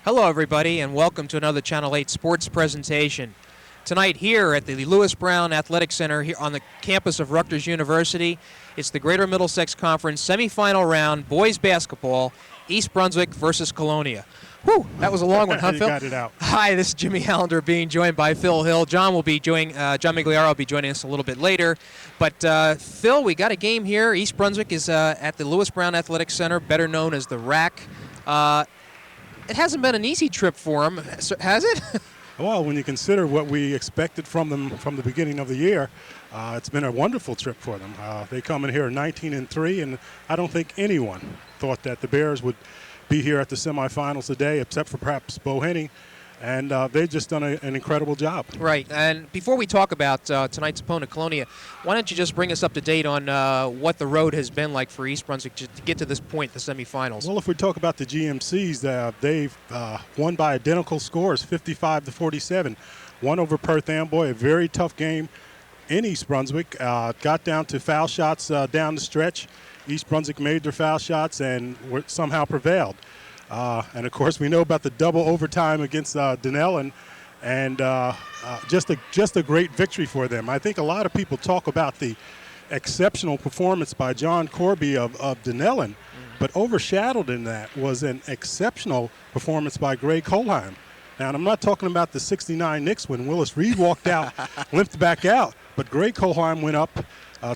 Hello, everybody, and welcome to another Channel 8 sports presentation. Tonight here at the Lewis Brown Athletic Center here on the campus of Rutgers University, it's the Greater Middlesex Conference semifinal round, boys basketball, East Brunswick versus Colonia. Whew, that was a long one, huh, You Phil? got it out. Hi, this is Jimmy Allinder being joined by Phil Hill. John Meggiolaro will be joining us a little bit later. But, Phil, we got a game here. East Brunswick is at the Lewis Brown Athletic Center, better known as the RAC. It hasn't been an easy trip for them, has it? Well, when you consider what we expected from them from the beginning of the year, it's been a wonderful trip for them. They come in here 19-3, and I don't think anyone thought that the Bears would be here at the semifinals today, except for perhaps Bo Henning, and they've just done an incredible job. Right, and before we talk about tonight's opponent, Colonia, why don't you just bring us up to date on what the road has been like for East Brunswick to get to this point, the semifinals? Well, if we talk about the GMCs, they've won by identical scores, 55-47. Won over Perth Amboy, a very tough game in East Brunswick. Got down to foul shots down the stretch. East Brunswick made their foul shots and somehow prevailed. And, of course, we know about the double overtime against Dunellen, and just a great victory for them. I think a lot of people talk about the exceptional performance by John Corby of Dunellen, but overshadowed in that was an exceptional performance by Greg Kohlheim. Now, and I'm not talking about the 69 Knicks when Willis Reed walked out, limped back out, but Greg Kohlheim went up,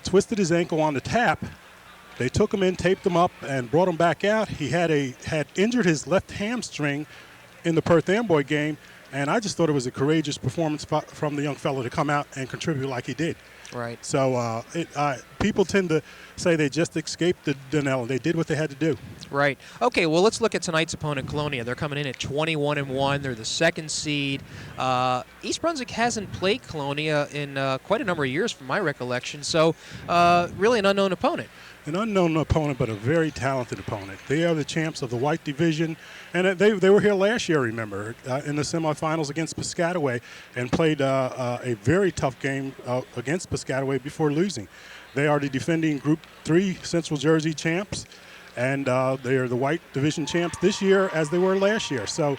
twisted his ankle on the tap. They took him in, taped him up, and brought him back out. He had injured his left hamstring in the Perth Amboy game, and I just thought it was a courageous performance from the young fellow to come out and contribute like he did. Right. So people tend to say they just escaped the Dunellen. They did what they had to do. Right. Okay, well, let's look at tonight's opponent, Colonia. They're coming in at 21-1. They're the second seed. East Brunswick hasn't played Colonia in quite a number of years from my recollection, so really an unknown opponent. An unknown opponent, but a very talented opponent. They are the champs of the white division, and they were here last year, remember, in the semifinals against Piscataway, and played a very tough game against Piscataway before losing. They are the defending Group 3 Central Jersey champs, and they are the white division champs this year as they were last year. So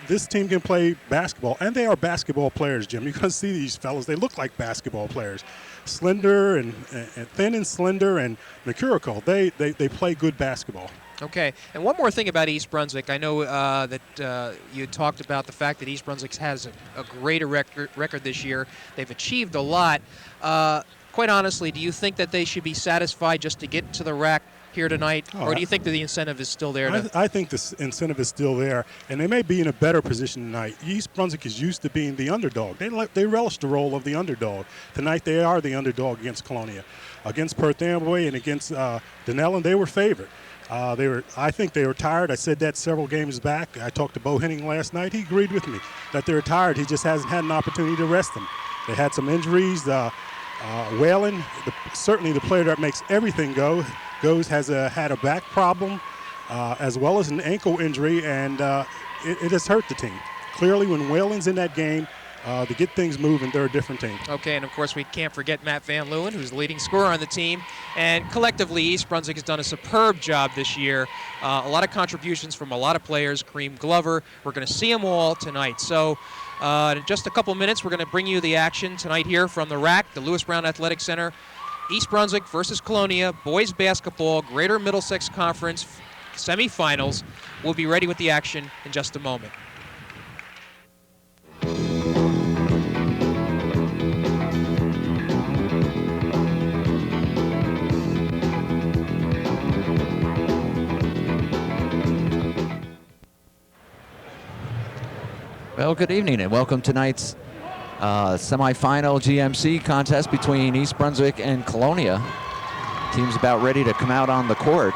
this team can play basketball, and they are basketball players, Jim. You can see these fellows. They look like basketball players. Slender and thin and slender and mercurical. They play good basketball. Okay, and one more thing about East Brunswick. I know that you talked about the fact that East Brunswick has a greater record this year. They've achieved a lot. Quite honestly, do you think that they should be satisfied just to get to the RAC here tonight, or do you think that the incentive is still there? I think the incentive is still there, and they may be in a better position tonight. East Brunswick is used to being the underdog. They relish the role of the underdog. Tonight they are the underdog against Colonia. Against Perth Amboy and against Dunellen, they were favored. I think they were tired. I said that several games back. I talked to Bo Henning last night. He agreed with me that they were tired. He just hasn't had an opportunity to rest them. They had some injuries. Whalen, certainly the player that makes everything has had a back problem as well as an ankle injury, and it has hurt the team. Clearly, when Whalen's in that game, to get things moving, they're a different team. Okay, and of course we can't forget Matt Van Leeuwen, who's the leading scorer on the team. And collectively, East Brunswick has done a superb job this year. A lot of contributions from a lot of players. Kareem Glover, we're going to see them all tonight. So in just a couple minutes, we're going to bring you the action tonight here from the RAC, the Lewis Brown Athletic Center. East Brunswick versus Colonia, boys basketball, Greater Middlesex Conference semifinals. We'll be ready with the action in just a moment. Well, good evening and welcome to tonight's semifinal GMC contest between East Brunswick and Colonia. Team's about ready to come out on the court.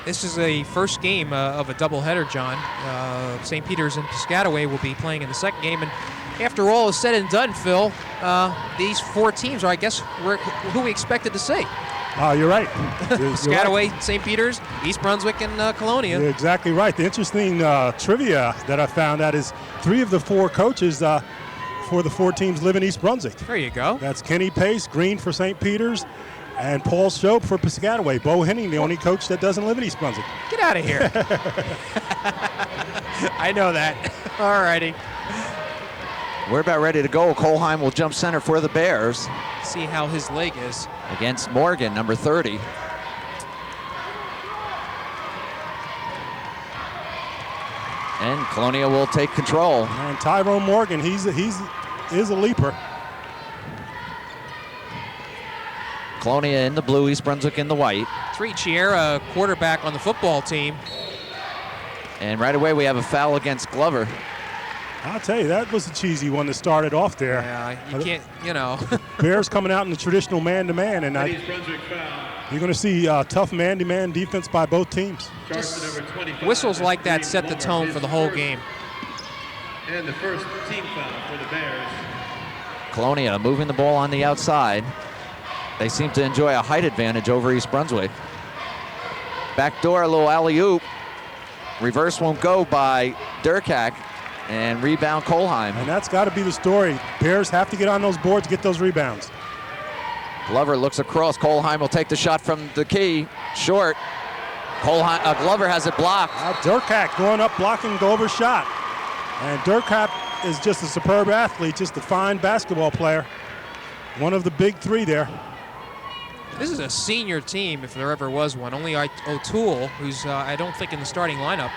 This is a first game of a doubleheader, John. St. Peter's and Piscataway will be playing in the second game. And after all is said and done, Phil, these four teams are, I guess, who we expected to see. You're right. Piscataway, right. St. Peter's, East Brunswick, and Colonia. You're exactly right. The interesting trivia that I found out is 3 of the 4 coaches for the 4 teams live in East Brunswick. There you go. That's Kenny Pace, Green for St. Peter's, and Paul Shope for Piscataway. Bo Henning, the only coach that doesn't live in East Brunswick. Get Get out of here. I know that. All righty. We're about ready to go. Colheim will jump center for the Bears. See how his leg is. Against Morgan, number 30. And Colonia will take control. And Tyrone Morgan, he's a leaper. Colonia in the blue, East Brunswick in the white. Three Chiera, quarterback on the football team. And right away we have a foul against Glover. I'll tell you, that was a cheesy one that started off there. Yeah, you can't, you know. Bears coming out in the traditional man-to-man, and you're going to see tough man-to-man defense by both teams. Just whistles like that set the tone for the whole game. And the first team foul for the Bears. Colonia moving the ball on the outside. They seem to enjoy a height advantage over East Brunswick. Backdoor, a little alley-oop. Reverse won't go by Durkak. And rebound Colheim. And that's got to be the story. Bears have to get on those boards, get those rebounds. Glover looks across. Colheim will take the shot from the key. Short. Glover has it blocked. Durkak going up, blocking Glover's shot. And Durkak is just a superb athlete, just a fine basketball player. One of the big three there. This is a senior team, if there ever was one. Only O'Toole, who's I don't think in the starting lineup.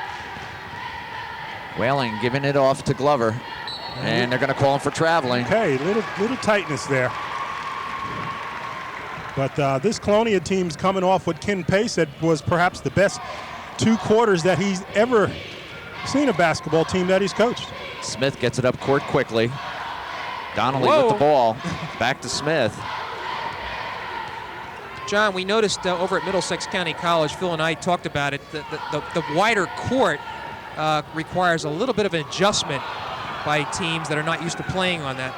Whaling giving it off to Glover. And they're going to call him for traveling. Okay, little tightness there. But this Colonia team's coming off what Ken Pay said was perhaps the best 2 quarters that he's ever seen a basketball team that he's coached. Smith gets it up court quickly. Donnelly with the ball. Back to Smith. John, we noticed over at Middlesex County College, Phil and I talked about it, the wider court requires a little bit of an adjustment by teams that are not used to playing on that.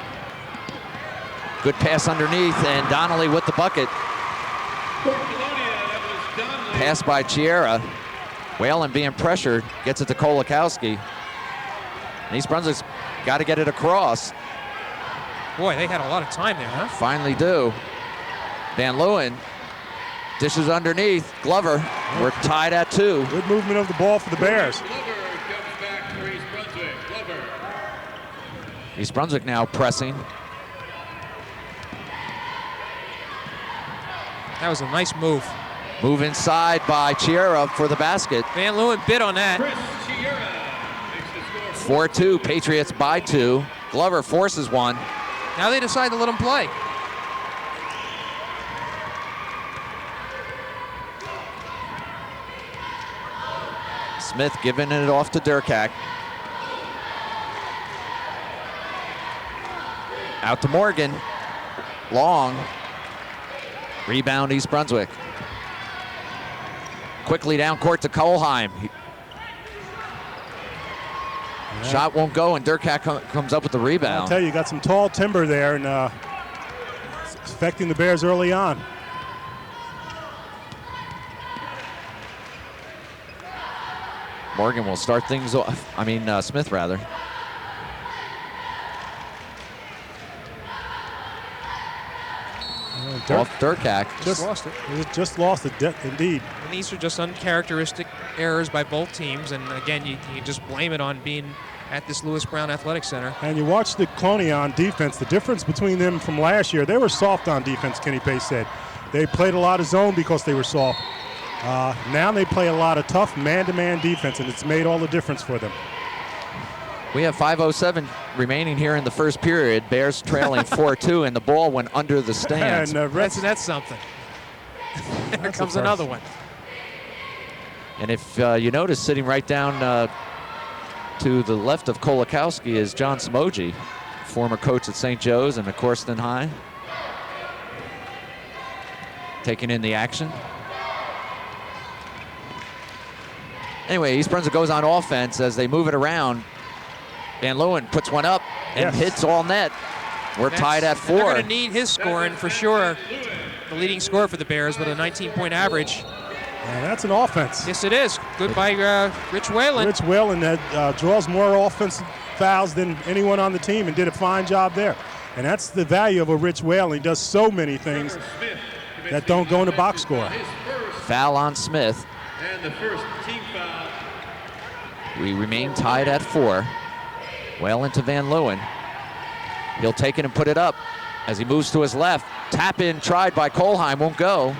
Good pass underneath, and Donnelly with the bucket. Pass by Chiera. Whalen being pressured, gets it to Kolakowski. And East Brunswick's got to get it across. Boy, they had a lot of time there, huh? Finally do. Van Leeuwen dishes underneath. Glover, we're tied at 2. Good movement of the ball for the Bears. East Brunswick now pressing. That was a nice move. Move inside by Chiera for the basket. Van Leeuwen bid on that. 4-2, Patriots by 2. Glover forces one. Now they decide to let him play. Smith giving it off to Durkak. Out to Morgan. Long. Rebound East Brunswick. Quickly down court to Colheim. Shot won't go, and Durkak comes up with the rebound. I'll tell you, got some tall timber there, and it's affecting the Bears early on. Morgan will start things off. Smith rather. Off Durkak. Just lost it. Just lost it, indeed. And these are just uncharacteristic errors by both teams. And again, you just blame it on being at this Lewis Brown Athletic Center. And you watch the Colonia on defense. The difference between them from last year, they were soft on defense, Kenny Pace said. They played a lot of zone because they were soft. Now they play a lot of tough man-to-man defense, and it's made all the difference for them. We have 5:07 remaining here in the first period. Bears trailing 4-2, and the ball went under the stands. And that's something. Here comes another one. And if you notice, sitting right down to the left of Kolakowski is John Samoji, former coach at St. Joe's and McCorston High. Taking in the action. Anyway, East Brunswick goes on offense as they move it around. Van Leeuwen puts one up and hits all net. We're tied at 4. They're going to need his scoring for sure. The leading scorer for the Bears with a 19-point average. And that's an offense. Yes, it is. Good by Rich Whalen. Rich Whalen that draws more offensive fouls than anyone on the team and did a fine job there. And that's the value of a Rich Whalen. He does so many things that don't go in the box score. Foul on Smith. And the first team foul. We remain tied at 4. Whalen to Van Leeuwen. He'll take it and put it up as he moves to his left. Tap in tried by Kolheim, won't go.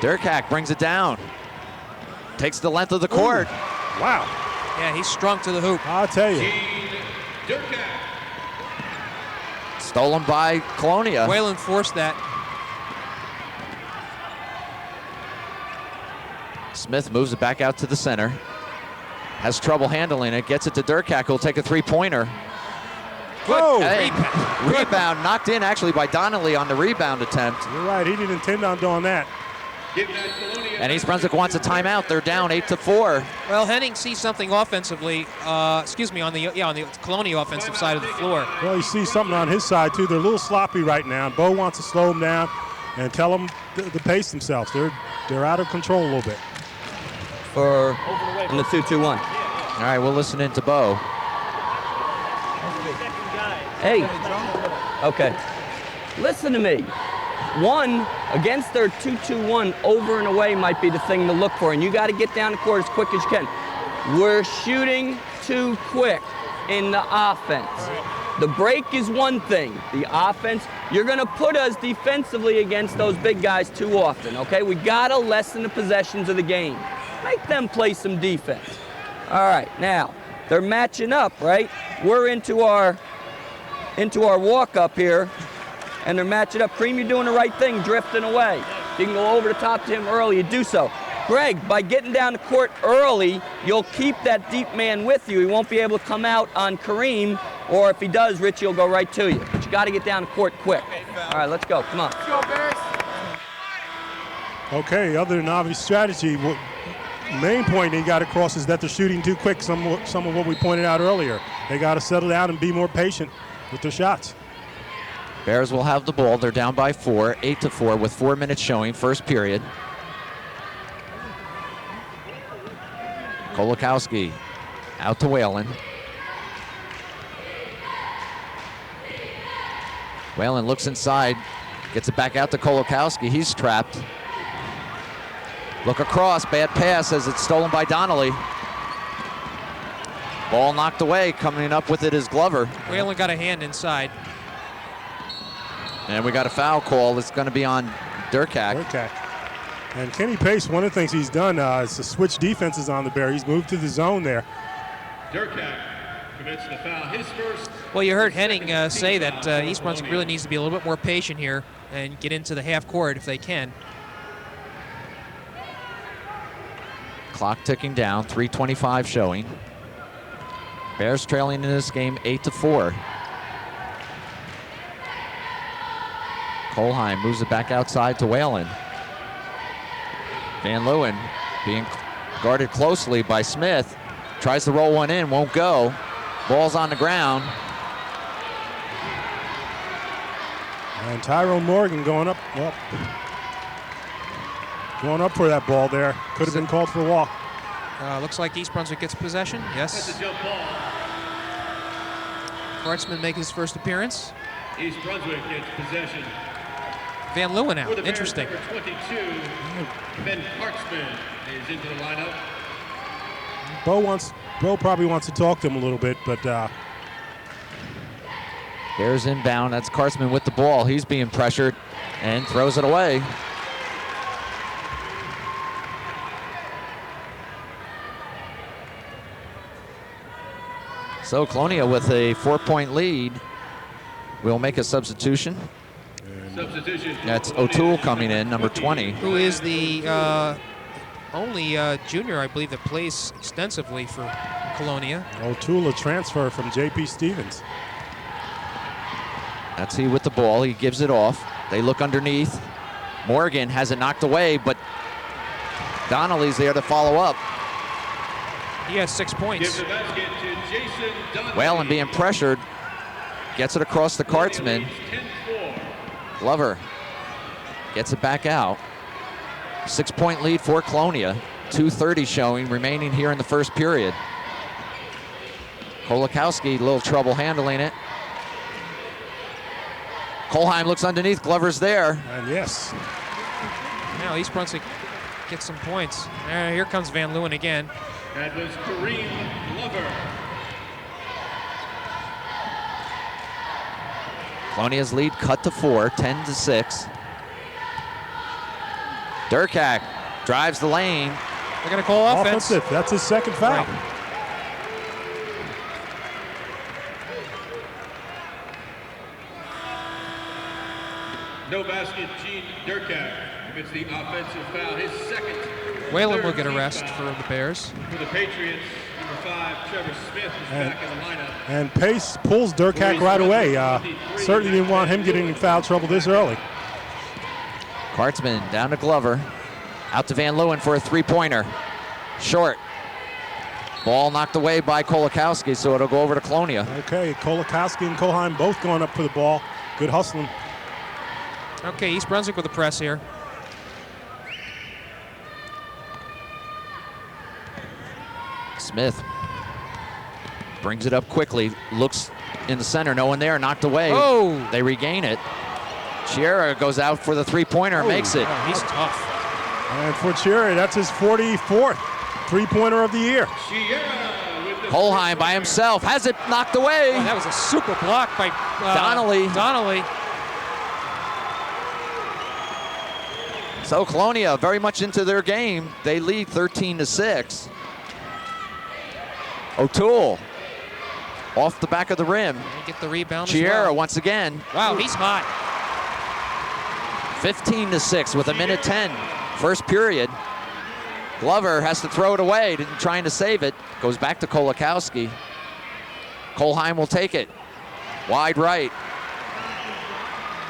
Durkak brings it down. Takes the length of the court. Ooh. Wow. Yeah, he's strung to the hoop. I'll tell you. Stolen by Colonia. Whalen forced that. Smith moves it back out to the center. Has trouble handling it. Gets it to Durkak, who'll take a three-pointer. Whoa. Hey, rebound knocked in actually by Donnelly on the rebound attempt. You're right. He didn't intend on doing that. And East Brunswick wants a timeout. They're down 8-4. Well, Henning sees something offensively. On the Colonia offensive side of the floor. Well, you see something on his side too. They're a little sloppy right now. Bo wants to slow them down and tell them to pace themselves. They're out of control a little bit. For in the 2-2-1. All right, we'll listen in to Bo. Hey, okay. Listen to me. One, against their 2-2-1, over and away might be the thing to look for, and you got to get down the court as quick as you can. We're shooting too quick in the offense. The break is one thing. The offense, you're going to put us defensively against those big guys too often, okay? We got to lessen the possessions of the game. Make them play some defense. All right, now, they're matching up, right? We're into our walk-up here, and they're matching up. Cream, you're doing the right thing, drifting away. You can go over the top to him early, you do so. Greg, by getting down the court early, you'll keep that deep man with you. He won't be able to come out on Kareem, or if he does, Richie will go right to you. But you got to get down the court quick. All right, let's go, come on. Let's go, Bears. Okay, other than obvious strategy, main point they got across is that they're shooting too quick, some of what we pointed out earlier. They got to settle down and be more patient with their shots. Bears will have the ball. They're down by 4, 8-4 with 4 minutes showing, first period. Kolakowski out to Whalen. Whalen looks inside, gets it back out to Kolakowski. He's trapped. Look across, bad pass as it's stolen by Donnelly. Ball knocked away, coming up with it is Glover. Whalen got a hand inside. And we got a foul call. It's going to be on Durkak. And Kenny Pace, one of the things he's done is to switch defenses on the Bear. He's moved to the zone there. Durkak commits the foul. His first. Well, you heard Henning say that East Brunswick really needs to be a little bit more patient here and get into the half court if they can. Clock ticking down, 3:25 showing. Bears trailing in this game 8-4. Kolheim moves it back outside to Whalen. Van Leeuwen being guarded closely by Smith. Tries to roll one in, won't go. Ball's on the ground. And Tyrone Morgan going up for that ball there. Could have been called for a walk. Looks like East Brunswick gets possession. Yes. That's a jump ball. Hartzman makes his first appearance. East Brunswick gets possession. Van Leeuwen For the out. Bears, Interesting. number 22, Ben Hartzman is into the lineup. Bo probably wants to talk to him a little bit, but Bears inbound. That's Kartsman with the ball. He's being pressured and throws it away. So Colonia with a 4-point lead will make a substitution. Substitution. That's O'Toole coming in, number 20. Who is the only junior, I believe, that plays extensively for Colonia. O'Toole, a transfer from J.P. Stevens. That's he with the ball. He gives it off. They look underneath. Morgan has it knocked away, but Donnelly's there to follow up. He has 6 points. Gives the basket to Jason Donnelly. Whalen being pressured. Gets it across the Kartsman. 10-4. Glover gets it back out. 6-point lead for Colonia. 2:30 showing remaining here in the first period. Kolakowski, a little trouble handling it. Kolheim looks underneath. Glover's there. And yes. Now East Brunswick gets some points. Here comes Van Leeuwen again. That was Kareem Glover. Colonia's lead cut to 4, 10-6. Durkak drives the lane. They're going to call offense. Offensive. That's his second foul. Right. No basket, Gene Durkak commits the offensive foul, his second. Whalen will get a team rest foul. for the Bears. For the Patriots, number 5, Trevor Smith is back in the lineup. And Pace pulls Durkak right away. Certainly didn't want him getting in foul trouble this early. Kartzman down to Glover. Out to Van Leeuwen for a three-pointer. Short. Ball knocked away by Kolakowski, so it'll go over to Colonia. Okay, Kolakowski and Kohlheim both going up for the ball. Good hustling. Okay, East Brunswick with the press here. Smith brings it up quickly. Looks in the center, no one there, knocked away. Oh! They regain it. Chiera goes out for the three-pointer, makes it. Oh, he's tough. And for Cherry, that's his 44th three-pointer of the year. Sierra with the Kohlheim by himself has it knocked away. Oh, that was a super block by Donnelly. Donnelly. So Colonia very much into their game. They lead 13-6. O'Toole off the back of the rim. Get the rebound as Chiera well. once again. Wow, he's hot. 15-6 with a minute 10. First period. Glover has to throw it away, trying to save it. Goes back to Kolakowski. Kohlheim will take it. Wide right.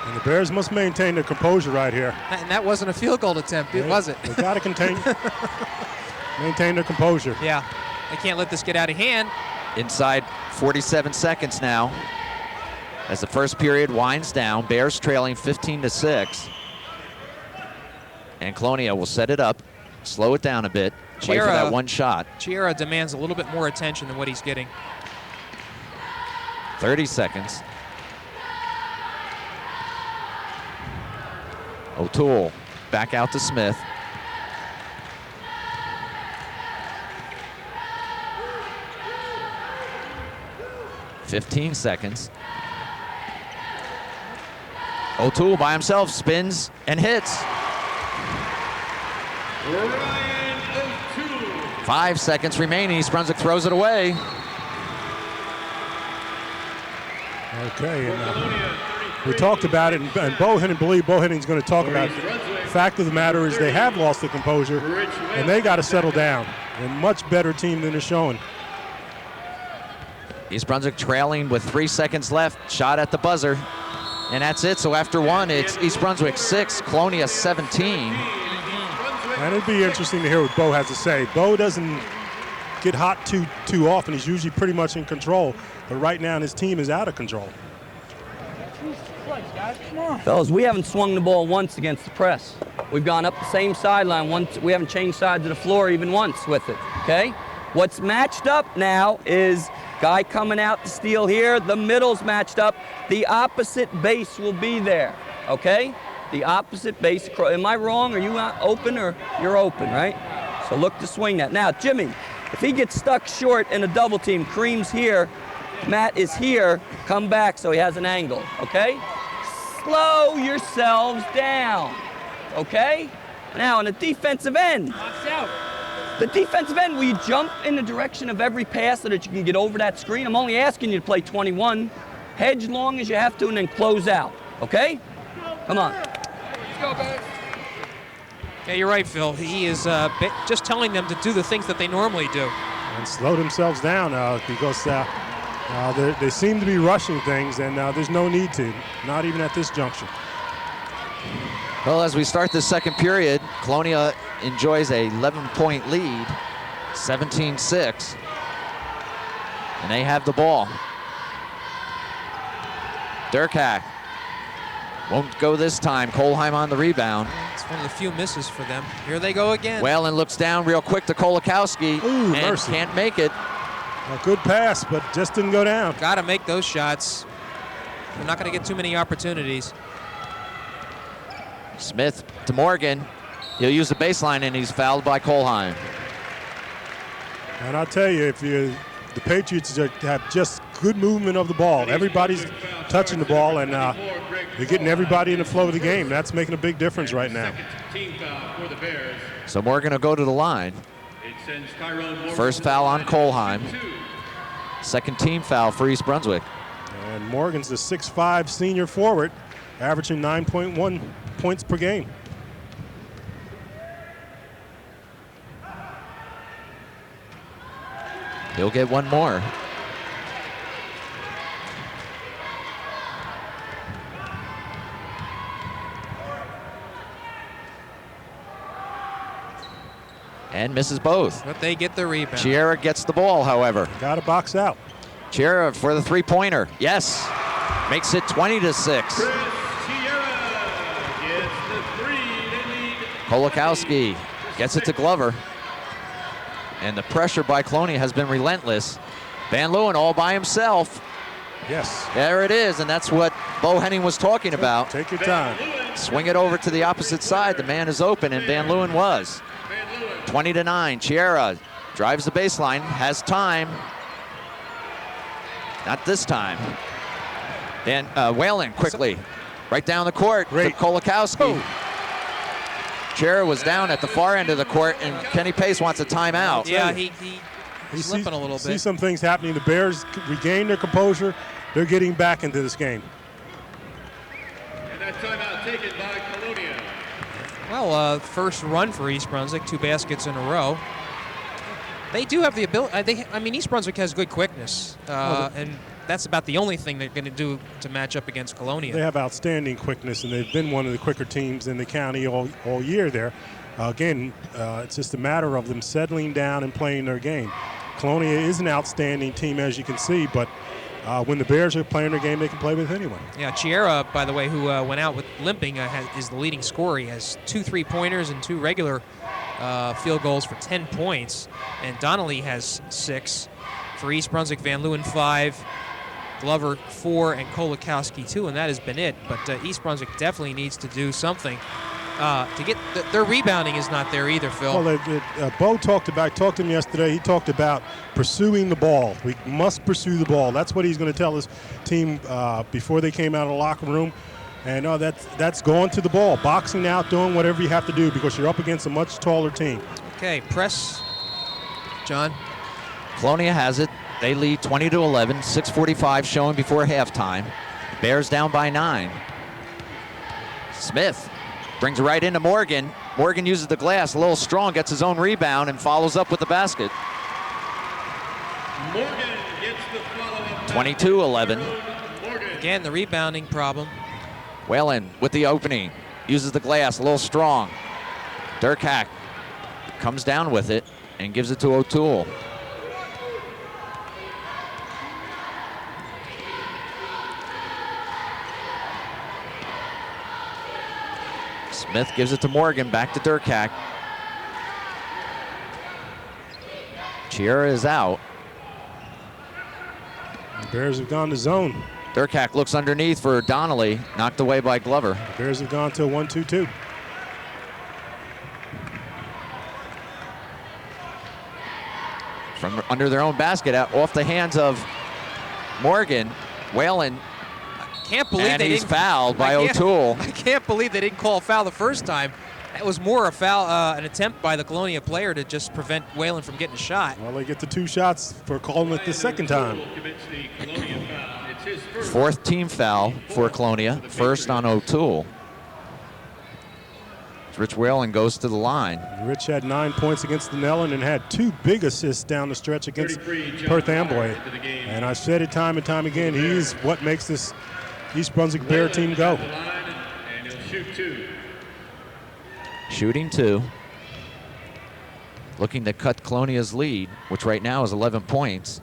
And the Bears must maintain their composure right here. And that wasn't a field goal attempt, was it? They got to maintain their composure. Yeah, they can't let this get out of hand. Inside 47 seconds now. As the first period winds down, Bears trailing 15-6. And Colonia will set it up, slow it down a bit, wait for that one shot. Chiera demands a little bit more attention than what he's getting. 30 seconds. O'Toole back out to Smith. "15 seconds. O'Toole by himself spins and hits. Ryan O'Toole. 5 seconds remaining. East Brunswick throws it away. Okay, and we talked about it, and Bohannon, believe Bohannon's going to talk about it. The fact of the matter is they have lost the composure, and they got to settle down. They're a much better team than they're showing. East Brunswick trailing with 3 seconds left. Shot at the buzzer. And that's it. So after one, it's East Brunswick 6, Colonia 17. And it'd be interesting to hear what Bo has to say. Bo doesn't get hot too often. He's usually pretty much in control. But right now, his team is out of control. Fellas, we haven't swung the ball once against the press. We've gone up the same sideline once. We haven't changed sides of the floor even once with it, okay? What's matched up now is guy coming out to steal here. The middle's matched up. The opposite base will be there, okay? The opposite base. Am I wrong? Are you open or you're open, right? So look to swing that. Now, Jimmy, if he gets stuck short in a double team, Cream's here, Matt is here, come back so he has an angle, okay? Slow yourselves down, okay? Now, on the defensive end, the defensive end, will you jump in the direction of every pass so that you can get over that screen? I'm only asking you to play 21. Hedge long as you have to and then close out, okay? Come on. Let's go, guys. Yeah, you're right, Phil. He is just telling them to do the things that they normally do. And slow themselves down because they seem to be rushing things, and there's no need to, not even at this juncture. Well, as we start the second period, Colonia enjoys a 11-point lead, 17-6. And they have the ball. Durkak won't go this time. Kohlheim on the rebound. It's one of the few misses for them. Here they go again. Whalen looks down real quick to Kolakowski Ooh, and mercy. can't make it. A good pass, but just didn't go down. Got to make those shots. They're not going to get too many opportunities. Smith to Morgan. He'll use the baseline, and he's fouled by Kolheim. And I'll tell you, the Patriots have just good movement of the ball. Everybody's touching the ball, and they're getting everybody in the flow of the game. That's making a big difference right now. Team foul for the Bears. So Morgan will go to the line. It sends Tyrone Morgan First foul on Kolheim. Second team foul for East Brunswick. And Morgan's the 6'5" senior forward, averaging 9.1 points per game. He'll get one more. And misses both. But they get the rebound. Chiera gets the ball, however. Got to box out. Chiera for the three-pointer. Yes. Makes it 20-6. Chris Chiera gets the three. They lead. Kolakowski gets it to Glover. And the pressure by Colonia has been relentless. Van Leeuwen all by himself. Yes. There it is, and that's what Bo Henning was talking about. Take your time. Swing it over to the opposite side. The man is open, and Van Leeuwen was. 20-9. Chiera drives the baseline, has time. Not this time. Then Whalen quickly, right down the court to Kolakowski. Chiera was down at the far end of the court, and Kenny Pace wants a timeout. Yeah, he's slipping a little bit. See some things happening. The Bears regain their composure. They're getting back into this game. And that timeout taken by Colonia. Well, first run for East Brunswick, 2 baskets in a row. They do have the ability. I mean, East Brunswick has good quickness, and that's about the only thing they're going to do to match up against Colonia. They have outstanding quickness, and they've been one of the quicker teams in the county all year there. Again, it's just a matter of them settling down and playing their game. Colonia is an outstanding team, as you can see, but when the Bears are playing their game, they can play with anyone. Yeah, Chiera, by the way, who went out with limping, is the leading scorer. He has 2 3-pointers and 2 regular field goals for 10 points. And Donnelly has 6. For East Brunswick, Van Leeuwen 5, Glover 4, and Kolakowski 2, and that has been it. But East Brunswick definitely needs to do something to get their rebounding is not there either, Phil. Well, Bo talked to him yesterday. He talked about pursuing the ball. We must pursue the ball. That's what he's going to tell his team before they came out of the locker room. And that's going to the ball, boxing out, doing whatever you have to do because you're up against a much taller team. Okay, press, John. Colonia has it. They lead 20-11. 6:45 showing before halftime. Bears down by 9. Smith brings it right into Morgan. Morgan uses the glass, a little strong, gets his own rebound, and follows up with the basket. Morgan gets the follow-up. 22-11. Again, the rebounding problem. Whalen with the opening. Uses the glass, a little strong. Durkak comes down with it and gives it to O'Toole. Smith gives it to Morgan, back to Durkak. Chiera is out. The Bears have gone to zone. Durkak looks underneath for Donnelly, knocked away by Glover. The Bears have gone to a 1-2-2. From under their own basket, off the hands of Morgan. Whalen, Can't believe and they he's didn't, fouled by O'Toole. I can't believe they didn't call a foul the first time. That was more a foul, an attempt by the Colonia player to just prevent Whalen from getting a shot. Well, they get the 2 shots for calling it the second time. Fourth team foul for Colonia, first on O'Toole. Rich Whalen goes to the line. Rich had 9 points against the Nellen and had 2 big assists down the stretch against Perth Amboy. And I said it time and time again, he is what makes this East Brunswick Bear team go. And he'll shoot 2. Shooting 2. Looking to cut Colonia's lead, which right now is 11 points.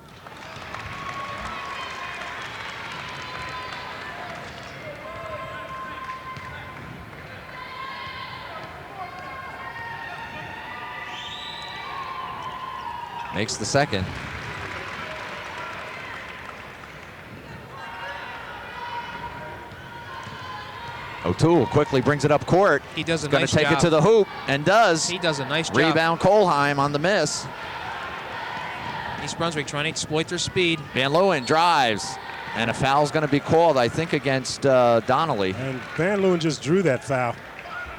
Makes the second. O'Toole quickly brings it up court. He does a Going nice to take job. it to the hoop, and does. He does a nice job. Rebound Kohlheim on the miss. East Brunswick trying to exploit their speed. Van Leeuwen drives, and a foul's going to be called, I think, against Donnelly. And Van Leeuwen just drew that foul.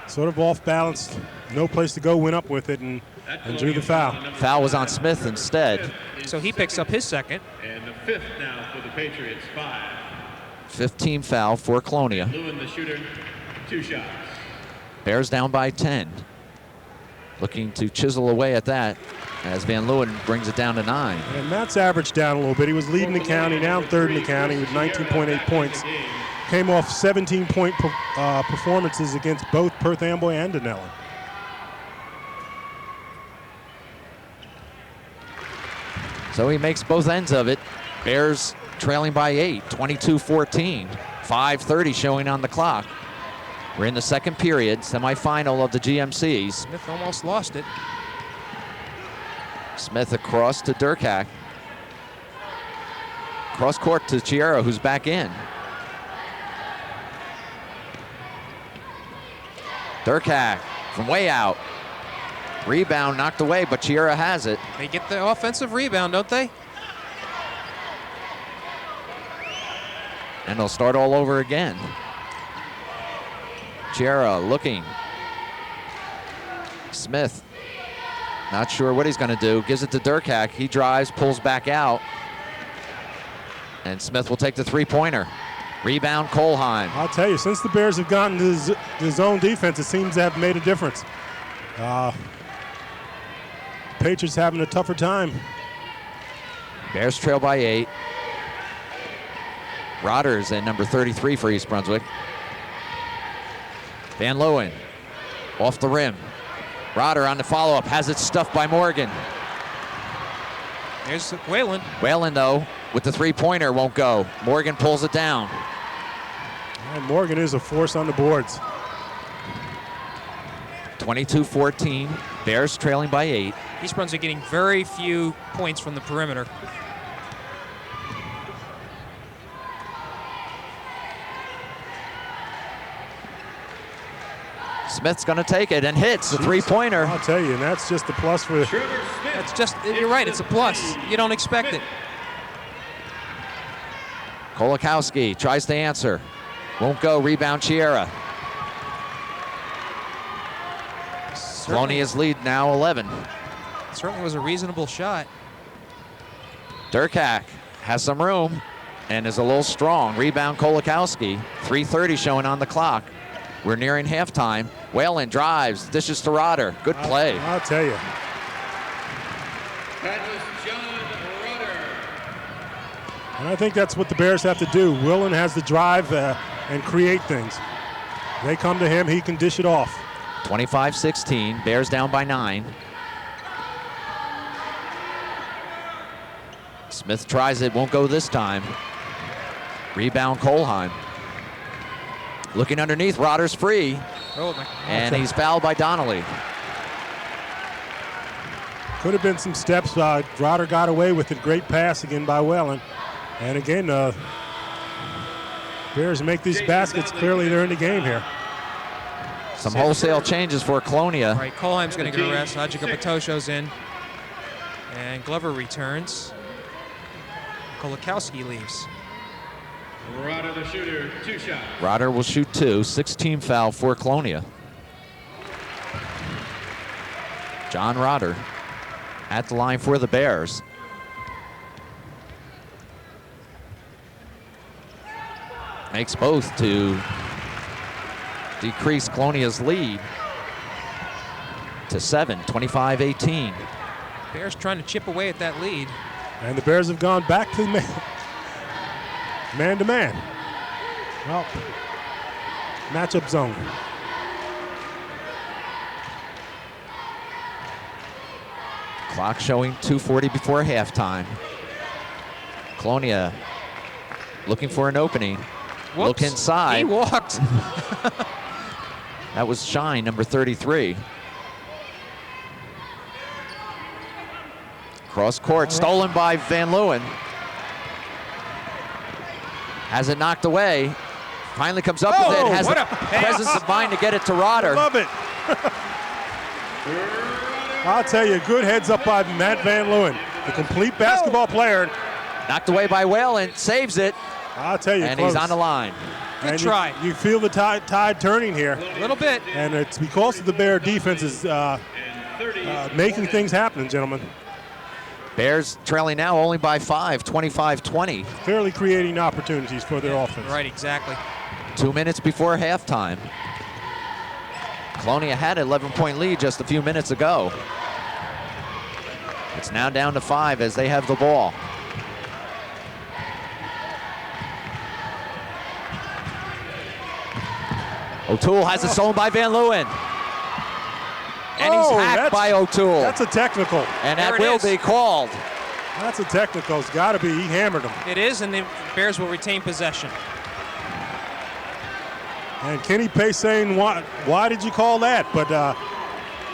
Sort of off balance, no place to go, went up with it and drew the foul. Foul was on Smith instead. So he picks up his second. And the 5th now for the Patriots, 5. 15 foul for Colonia. Leeuwen, the shooter, 2 shots. Bears down by 10. Looking to chisel away at that as Van Leeuwen brings it down to 9. And Matt's averaged down a little bit. He was leading the county, now third in the county with 19.8 points. Came off 17-point performances against both Perth Amboy and Denellen. So he makes both ends of it. Bears trailing by 8, 22-14. 5:30 showing on the clock. We're in the second period, semifinal of the GMCs. Smith almost lost it. Smith across to Durkak. Cross court to Chiera, who's back in. Durkak from way out. Rebound knocked away, but Chiera has it. They get the offensive rebound, don't they? And they'll start all over again. Chiera looking. Smith, not sure what he's going to do. Gives it to Durkak. He drives, pulls back out. And Smith will take the three-pointer. Rebound, Kohlheim. I'll tell you, since the Bears have gotten to the zone defense, it seems to have made a difference. Patriots having a tougher time. Bears trail by 8. Rutgers at number 33 for East Brunswick. Van Leeuwen off the rim. Rotter on the follow-up, has it stuffed by Morgan. There's Whalen. Whalen, though, with the three-pointer, won't go. Morgan pulls it down. And Morgan is a force on the boards. 22-14, Bears trailing by 8. East Brunswick getting very few points from the perimeter. Smith's going to take it and hits the three-pointer. I'll tell you, and that's just a plus for. That's just, you're right, it's a plus. You don't expect it. Kolakowski tries to answer. Won't go, rebound Chiera. Colonia's lead now 11. Certainly was a reasonable shot. Durkak has some room and is a little strong. Rebound Kolakowski. 3:30 showing on the clock. We're nearing halftime. Whalen drives, dishes to Rotter. Good play. I'll tell you. That was John Rutter. And I think that's what the Bears have to do. Whalen has the drive and create things. They come to him, he can dish it off. 25-16, Bears down by 9. Smith tries it, won't go this time. Rebound Kohlheim. Looking underneath, Rotter's free. Oh, my. And he's fouled by Donnelly. Could have been some steps. Rotter got away with it. Great pass again by Whalen. And again, Bears make these baskets. Clearly, they're in the game here. Some wholesale changes for Colonia. All right, Kohlheim's going to get a rest. Hajika Patosho's in. And Glover returns. Kolakowski leaves. Rotter, the shooter, 2 shots. Rotter will shoot 2. 16 foul for Colonia. John Rotter at the line for the Bears. Makes both to decrease Colonia's lead to 7, 25-18. Bears trying to chip away at that lead. And the Bears have gone back to man-to-man. Well, matchup zone. Clock showing 2:40 before halftime. Colonia looking for an opening. Whoops. Look inside. He walked. That was Shine, number 33. Cross court, stolen by Van Leeuwen. Has it knocked away. Finally comes up with it. Has what the a pass. presence of mind to get it to Rotter. Love it. I'll tell you, good heads up by Matt Van Leeuwen, the complete basketball player. Knocked away by Whalen, saves it, I'll tell you, and close. he's on the line. Good And try. You feel the tide turning here, A little bit. and it's because of the Bear defense is making things happen, gentlemen. Bears trailing now only by 5, 25-20. Clearly creating opportunities for their offense. Right, exactly. 2 minutes before halftime. Colonia had an 11-point lead just a few minutes ago. It's now down to 5 as they have the ball. O'Toole has it stolen by Van Leeuwen. And he's hacked by O'Toole. That's a technical. And There that it will is. be called. That's a technical. It's got to be. He hammered him. It is, and the Bears will retain possession. And Kenny Pace saying, why did you call that? But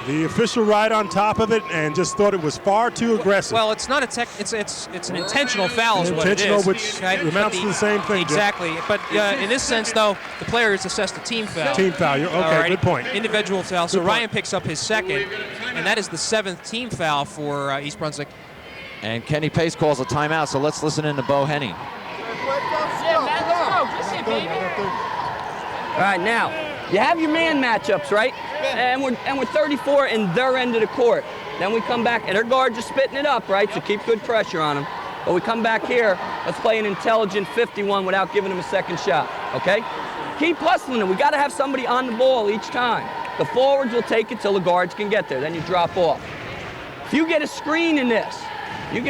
the official right on top of it and just thought it was far too aggressive. Well, it's not a it's an intentional foul is what it Intentional, is. which Right? But amounts to the same thing, Jim. Exactly. But in this sense, though, the player is assessed a team foul. Team foul. Okay, All right? good point. Individual foul. So Good point. Ryan picks up his second, and that is the 7th team foul for East Brunswick. And Kenny Pace calls a timeout, so let's listen in to Bo Henning. All right, now, you have your man matchups, right? And we're 34 in their end of the court. Then we come back, and their guards are spitting it up, right? So keep good pressure on them. But we come back here, let's play an intelligent 51 without giving them a second shot, okay? Keep hustling them. We got to have somebody on the ball each time. The forwards will take it till the guards can get there. Then you drop off. If you get a screen in this, you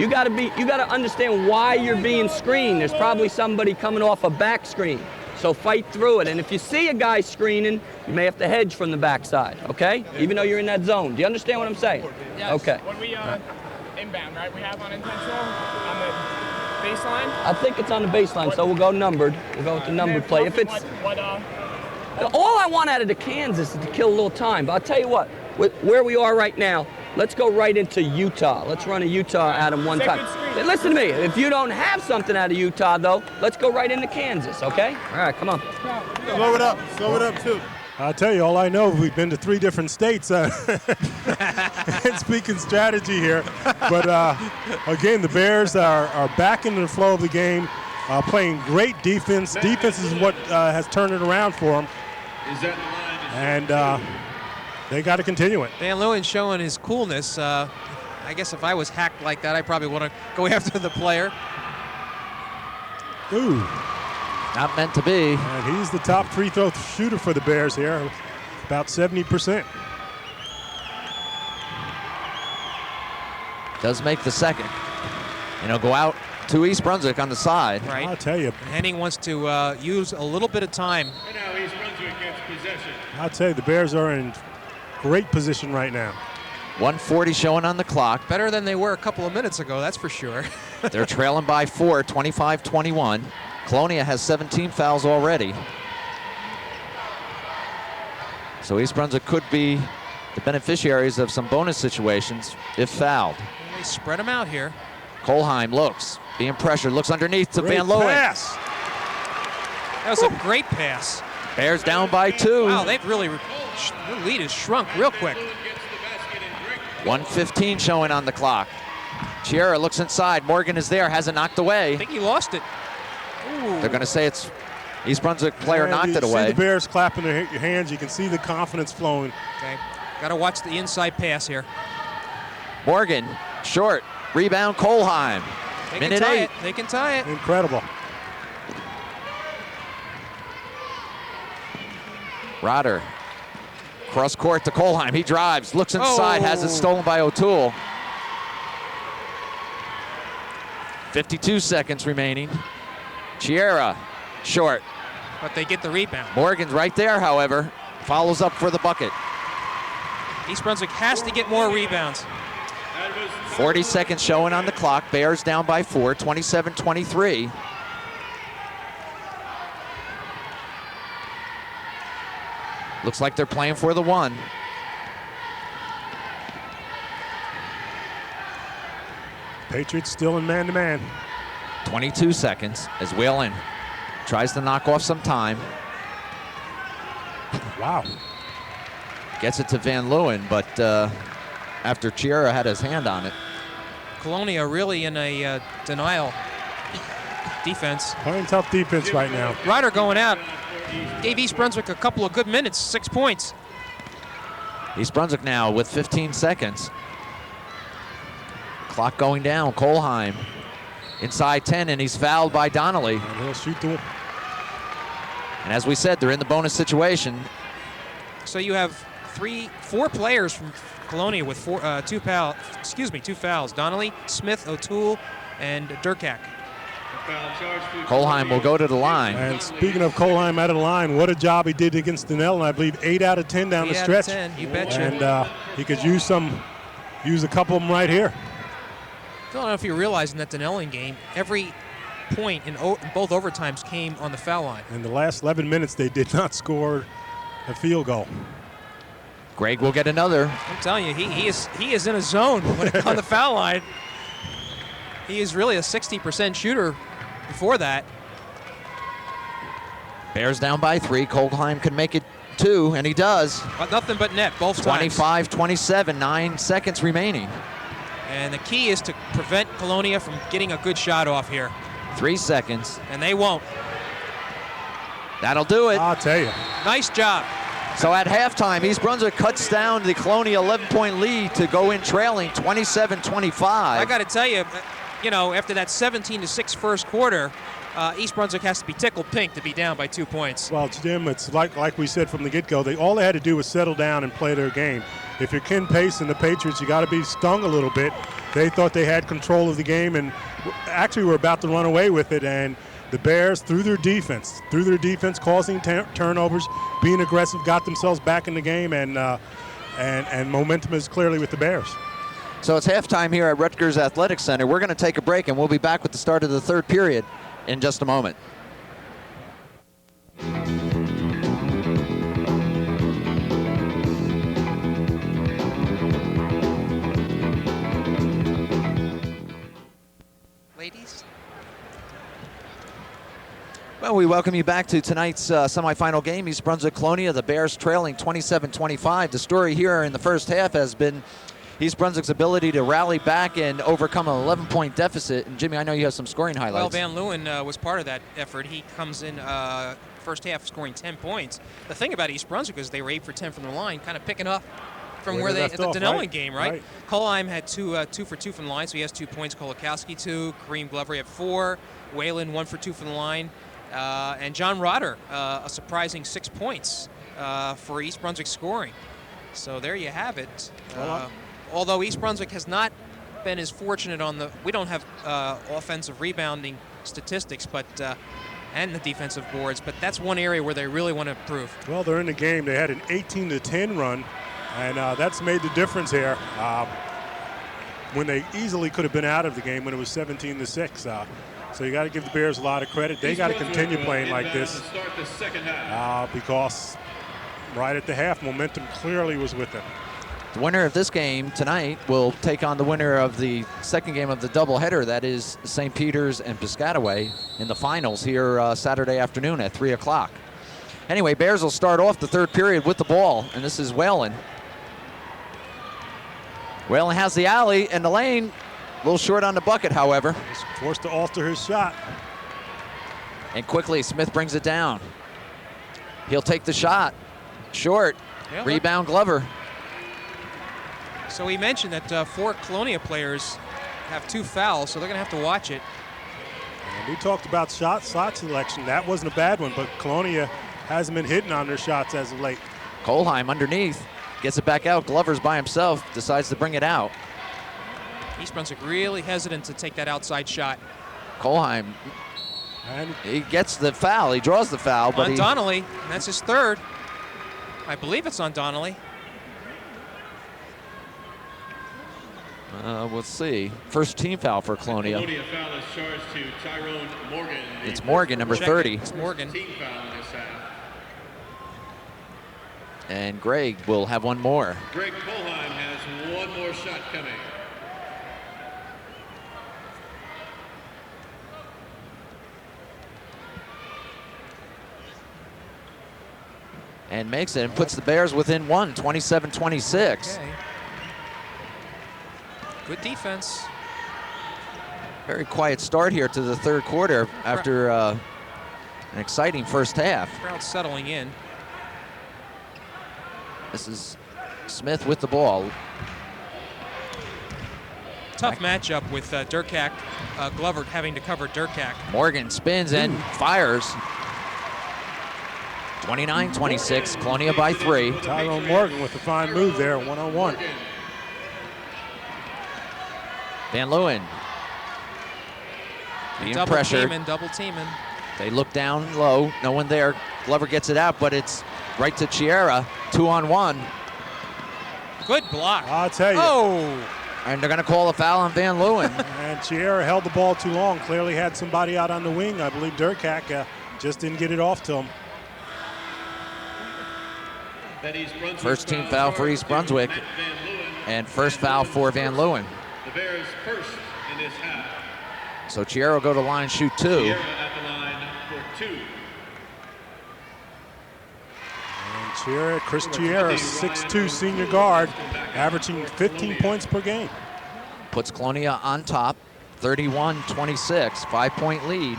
got to understand why you're being screened. There's probably somebody coming off a back screen. So fight through it. And if you see a guy screening, you may have to hedge from the backside, okay? Even though you're in that zone. Do you understand what I'm saying? Yes. Okay. When we inbound, right, we have unintentional on the baseline. I think it's on the baseline, so we'll go numbered. We'll go with the numbered play. If it's all I want out of the Kansas is to kill a little time. But I'll tell you what, where we are right now, let's go right into Utah. Let's run a Utah at them one time. Listen to me. If you don't have something out of Utah, though, let's go right into Kansas, okay? All right, come on. Slow it up. Slow it up, too. I'll tell you, all I know, we've been to 3 different states and speaking strategy here. But again, the Bears are back into the flow of the game, playing great defense. Defense is what has turned it around for them. And they got to continue it. Van Leeuwen showing his coolness. I guess if I was hacked like that, I probably want to go after the player. Ooh. Not meant to be. And he's the top free throw shooter for the Bears here, about 70%. Does make the second. And he'll go out to East Brunswick on the side. Right. I'll tell you. Henning wants to use a little bit of time. And now East Brunswick gets possession. I'll tell you, the Bears are in great position right now. 1:40 showing on the clock. Better than they were a couple of minutes ago, that's for sure. They're trailing by 4, 25-21. Colonia has 17 fouls already. So East Brunswick could be the beneficiaries of some bonus situations if fouled. They spread them out here. Kolheim looks, being pressured, looks underneath to Great Van Leeuwen. pass. That was a great pass. Bears down by 2. Wow, they've really, their lead has shrunk real quick. 1:15 showing on the clock. Chiera looks inside. Morgan is there, has it knocked away. I think he lost it. Ooh. They're going to say it's East Brunswick player And knocked you it see away. the Bears clapping their hands. You can see the confidence flowing. Okay, got to watch the inside pass here. Morgan, short, rebound, Kolheim. They Minute can tie 8. it. They can tie it. Incredible. Rotter, cross court to Kolheim. He drives, looks inside, has it stolen by O'Toole. 52 seconds remaining. Chiera, short. But they get the rebound. Morgan's right there, however. Follows up for the bucket. East Brunswick has to get more rebounds. 40 seconds showing on the clock. Bears down by 4, 27-23. Looks like they're playing for the 1. Patriots still in man-to-man. 22 seconds as Whalen Tries to knock off some time. Wow. Gets it to Van Leeuwen, but after Chiara had his hand on it. Colonia really in a denial defense. Playing tough defense right now. Ryder going out. Gave East Brunswick a couple of good minutes, 6 points. East Brunswick now with 15 seconds. Clock going down. Kolheim inside 10, and he's fouled by Donnelly. And he'll shoot the. And as we said, they're in the bonus situation. So you have 4 players from Colonia with two fouls. Donnelly, Smith, O'Toole, and Durkak. Kolheim will go to the line. And speaking of Kolheim out of the line, what a job he did against Donnell, and I believe 8 out of 10 down the stretch. 8 out of 10, you betcha. And he could use a couple of them right here. I don't know if you're realizing that Donnellan game, every point in both overtimes came on the foul line. In the last 11 minutes, they did not score a field goal. Greg will get another. I'm telling you, he is in a zone on the foul line. He is really a 60% shooter before that. Bears down by 3. Kolheim can make it 2, and he does. But nothing but net both times. 25-27, 9 seconds remaining. And the key is to prevent Colonia from getting a good shot off here. 3 seconds. And they won't. That'll do it. I'll tell you. Nice job. So at halftime, East Brunswick cuts down the Colonia 11-point lead to go in trailing 27-25. I got to tell you, after that 17-6 first quarter, East Brunswick has to be tickled pink to be down by 2 points. Well, Jim, it's like we said from the get-go. All they had to do was settle down and play their game. If you're Ken Pace and the Patriots, you got to be stung a little bit. They thought they had control of the game and actually were about to run away with it. And the Bears, through their defense, causing turnovers, being aggressive, got themselves back in the game, and momentum is clearly with the Bears. So it's halftime here at Rutgers Athletic Center. We're going to take a break, and we'll be back with the start of the third period in just a moment. Ladies? Well, we welcome you back to tonight's semifinal game, East Brunswick-Colonia. The Bears trailing 27-25. The story here in the first half has been East Brunswick's ability to rally back and overcome an 11-point deficit. And Jimmy, I know you have some scoring highlights. Well, Van Leeuwen was part of that effort. He comes in first half scoring 10 points. The thing about East Brunswick is they were 8 for 10 from the line, kind of picking up from where they at the Donnellan game, right? Kolheim had 2 for 2 from the line, so he has 2 points. Kolakowski 2, Kareem Glover had 4, Whalen 1 for 2 from the line, and John Rotter a surprising 6 points for East Brunswick scoring. So there you have it. Although East Brunswick has not been as fortunate we don't have offensive rebounding statistics, but and the defensive boards, but that's one area where they really want to improve. Well, they're in the game. They had an 18-10 run, and that's made the difference here. When they easily could have been out of the game when it was 17-6. So you got to give the Bears a lot of credit. They got to continue playing like this because right at the half, momentum clearly was with them. The winner of this game tonight will take on the winner of the second game of the doubleheader. That is St. Peter's and Piscataway in the finals here Saturday afternoon at 3 o'clock. Anyway, Bears will start off the third period with the ball, and this is Whalen. Whalen has the alley and the lane. A little short on the bucket, however. He's forced to alter his shot. And quickly, Smith brings it down. He'll take the shot. Short. Yeah, rebound, Glover. So we mentioned that 4 Colonia players have 2 fouls, so they're going to have to watch it. And we talked about shot selection. That wasn't a bad one, but Colonia hasn't been hitting on their shots as of late. Kolheim underneath. Gets it back out. Glover's by himself. Decides to bring it out. East Brunswick really hesitant to take that outside shot. Kolheim. And He gets the foul. He draws the foul. But on Donnelly, and that's his third. I believe it's on Donnelly. We'll see. First team foul for Colonia. Colonia foul is charged to Tyrone Morgan. It's Morgan, number Check 30. It's Morgan. Team foul in this half. And Greg will have one more. Greg Kolheim has one more shot coming. and makes it and puts the Bears within one, 27-26. Okay. Good defense. Very quiet start here to the third quarter after an exciting first half. Crowd settling in. This is Smith with the ball. Tough matchup with Durkak, Glover having to cover Durkak. Morgan spins and fires. 29-26, Colonia by 3. Tyrone Morgan with a fine move there, one-on-one. Van Leeuwen being Double pressured. teaming, double teaming. They look down low, no one there. Glover gets it out, but it's right to Chiera, 2-on-1. Good block. I'll tell you. Oh! And they're gonna call a foul on Van Leeuwen. And Chiera held the ball too long. Clearly had somebody out on the wing. I believe Durkak just didn't get it off to him. First team foul for East Brunswick, and first foul for Van Leeuwen. The Bears first in this half. So Chiera will go to line, shoot 2. Chiera at the line for 2. And Chiera, Chris Chiera, 6'2" senior guard, averaging 15 points per game. Puts Colonia on top, 31-26, 5-point lead.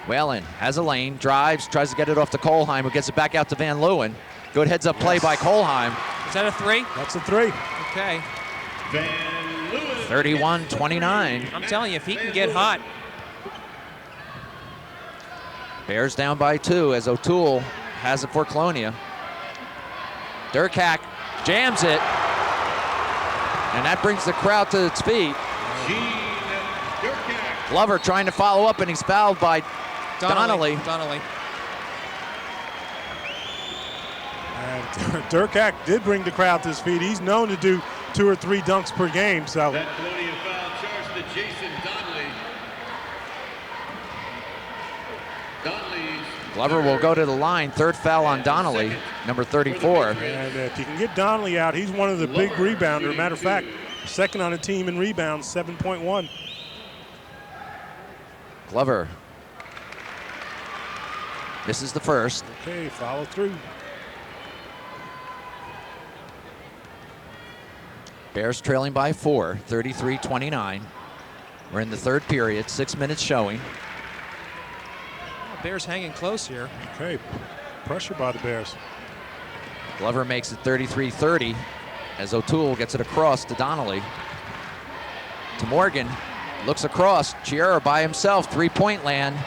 Whalen has a lane, drives, tries to get it off to Kohlheim, who gets it back out to Van Leeuwen. Good heads-up play by Kohlheim. Is that a 3? That's a 3. Okay. Van Leeuwen. 31-29. I'm telling you, if he can get hot. Bears down by 2 as O'Toole has it for Colonia. Durkak jams it. And that brings the crowd to its feet. Glover trying to follow up, and he's fouled by Donnelly. And Durkak did bring the crowd to his feet. He's known to do 2 or 3 dunks per game. So That Colonia foul charged to Jason Donnelly. Donnelly's Glover will go to the line. Third foul on Donnelly, number 34. and if you can get Donnelly out, he's one of the big rebounders. Matter of fact, second on the team in rebounds, 7.1. Glover. This is the first. Okay, follow through. Bears trailing by 4, 33-29. We're in the third period, 6 minutes showing. Bears hanging close here. Okay, pressure by the Bears. Glover makes it 33-30 as O'Toole gets it across to Donnelly. To Morgan, looks across, Chiera by himself, 3-point land.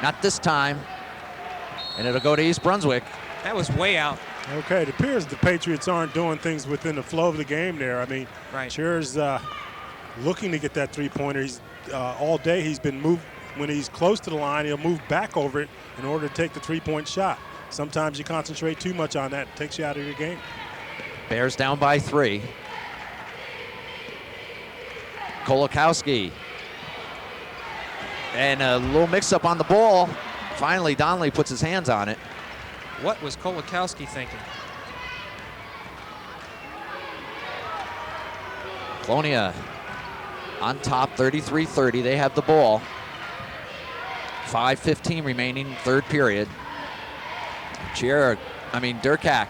Not this time. And it'll go to East Brunswick. That was way out. Okay, it appears the Patriots aren't doing things within the flow of the game there. I mean, Right. Chiera's looking to get that 3-pointer. He's all day he's been moved. When he's close to the line, he'll move back over it in order to take the 3-point shot. Sometimes you concentrate too much on that, it takes you out of your game. Bears down by 3. Kolakowski. And a little mix-up on the ball. Finally, Donnelly puts his hands on it. What was Kolakowski thinking? Colonia on top, 33-30. They have the ball. 5:15 remaining, third period. Durkak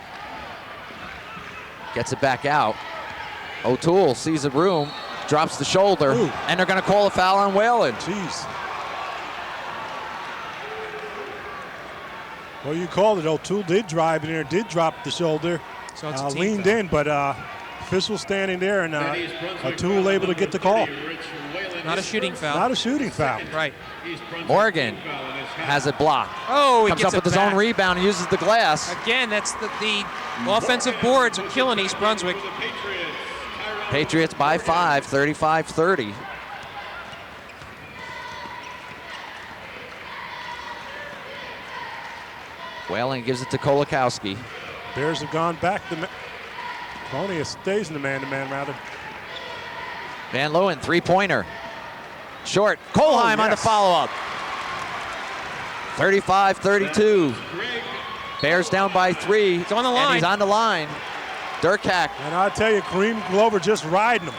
gets it back out. O'Toole sees a room, drops the shoulder, Ooh. and they're going to call a foul on Whalen. Jeez. Well, you called it. O'Toole did drive in there, did drop the shoulder, So it's a team leaned foul. in, but official standing there, and O'Toole able to get the call. Not a shooting foul. Not a shooting foul. Right. Morgan has it blocked. Oh, he Comes gets up with it his own back. rebound and uses the glass. Again, that's the offensive boards are killing East Brunswick. Patriots by 5, 35-30. Whalen gives it to Kolakowski. Bears have gone back. Colonia stays in the man-to-man rather. Van Leeuwen, three-pointer. Short. Kohlheim on the yes. follow-up. 35-32. Bears down by 3. He's on the And line. he's on the line. Durkak. And I tell you, Kareem Glover just riding him.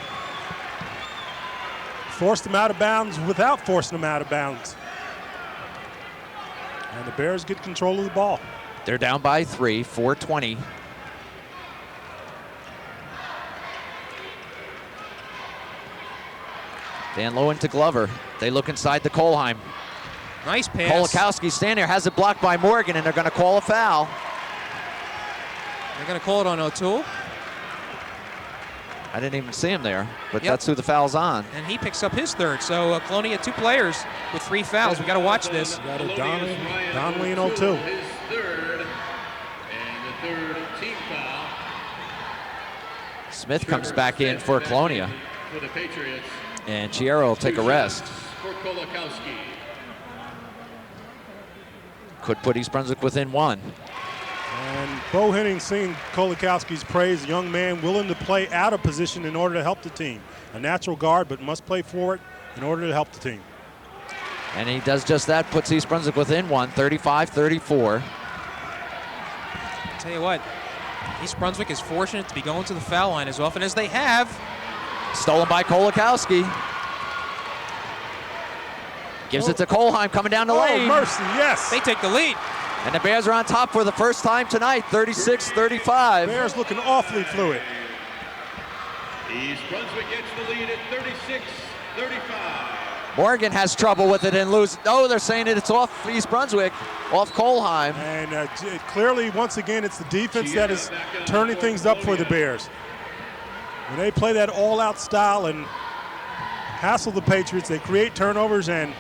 Forced him out of bounds without forcing him out of bounds. And the Bears get control of the ball. They're down by 3, 4:20. Van Leeuwen to Glover. They look inside the Kohlheim. Nice pass. Kolakowski standing there, has it blocked by Morgan, and they're going to call a foul. They're going to call it on O'Toole. I didn't even see him there, but Yep. that's who the foul's on. And he picks up his third. So Colonia 2 players with 3 fouls. We got to watch this. Got it, Donnelly and O'Toole. His third, and the third team foul. Smith comes back in for Colonia, For the Patriots. and Chiaro will take a rest. For Kolakowski. Could put East Brunswick within 1. And Bo Henning singing Kolakowski's praise, a young man willing to play out of position in order to help the team. A natural guard, but must play forward in order to help the team. And he does just that, puts East Brunswick within 1, 35-34. Tell you what, East Brunswick is fortunate to be going to the foul line as often as they have. Stolen by Kolakowski. Gives it to Kohlheim coming down the lane. Mercy, yes. They take the lead. And the Bears are on top for the first time tonight, 36-35. Bears looking awfully fluid. East Brunswick gets the lead at 36-35. Morgan has trouble with it and loses. Oh, they're saying it's off East Brunswick, off Kohlheim. And clearly, once again, it's the defense that is turning things up for the Bears. When they play that all-out style and hassle the Patriots, they create turnovers and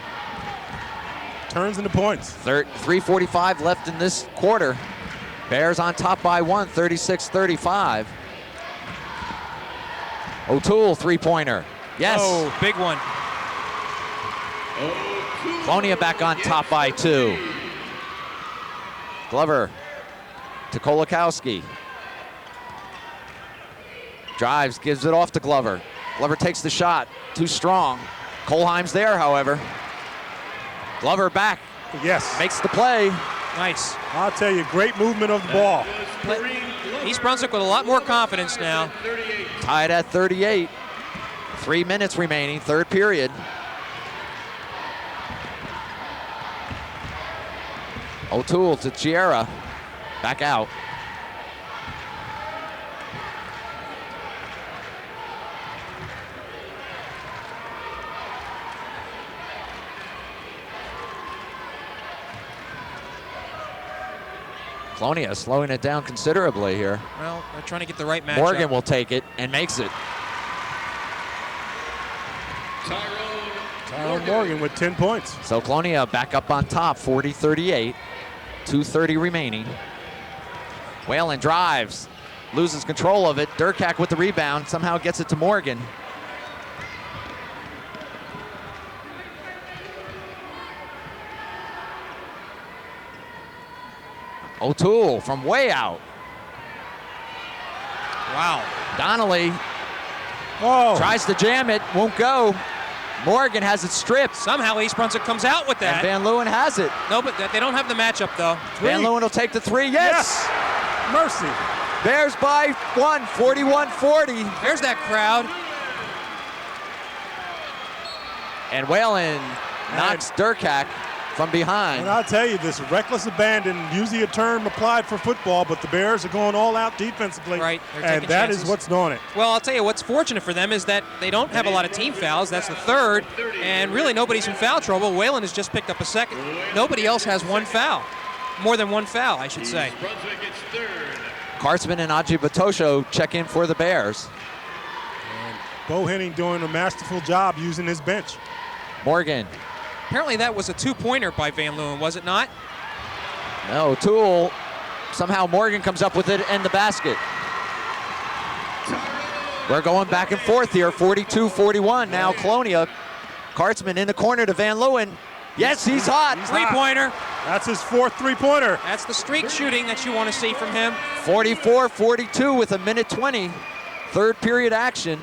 turns into points. 3:45 left in this quarter. Bears on top by 1, 36-35. O'Toole, three-pointer. Yes. Oh, big one. Colonia back on top by 2. Glover to Kolakowski. Drives, gives it off to Glover. Glover takes the shot, too strong. Kohlheim's there, however. Glover back, Yes. makes the play. Nice. I'll tell you, great movement of the ball. East Brunswick with a lot more confidence now. Tied at 38. 3 minutes remaining, third period. O'Toole to Chiara, back out. Colonia slowing it down considerably here. Well, they're trying to get the right matchup. Morgan will take it and makes it. Tyrone Morgan with 10 points. So Colonia back up on top, 40-38. 2:30 remaining. Whalen drives, loses control of it. Durkak with the rebound, somehow gets it to Morgan. O'Toole from way out. Wow. Donnelly Oh, tries to jam it, won't go. Morgan has it stripped. Somehow East Brunswick comes out with And that. Van Leeuwen has it. No, but they don't have the matchup, though. Van Leeuwen will take the 3, yes! mercy. Bears by 1, 41-40. There's that crowd. And Whalen knocks Durkak from behind. And I'll tell you, this reckless abandon, usually a term applied for football, but the Bears are going all out defensively. Right, they're and taking that chances. is what's doing it. Well, I'll tell you what's fortunate for them is that they don't have a lot of team fouls. That's the third, and really nobody's in foul trouble. Whalen has just picked up a second. Nobody else has one foul. More than one foul, I should say. East Brunswick gets third. Kartzman and Aji Batosho check in for the Bears. Bo Henning doing a masterful job using his bench. Morgan. Apparently that was a two-pointer by Van Leeuwen, was it not? No, O'Toole. Somehow Morgan comes up with it in the basket. We're going back and forth here, 42-41. Now Colonia. Kartzman in the corner to Van Leeuwen. Yes, he's hot. Three-pointer. That's his fourth three-pointer. That's the streak shooting that you want to see from him. 44-42 with a minute 20. Third period action.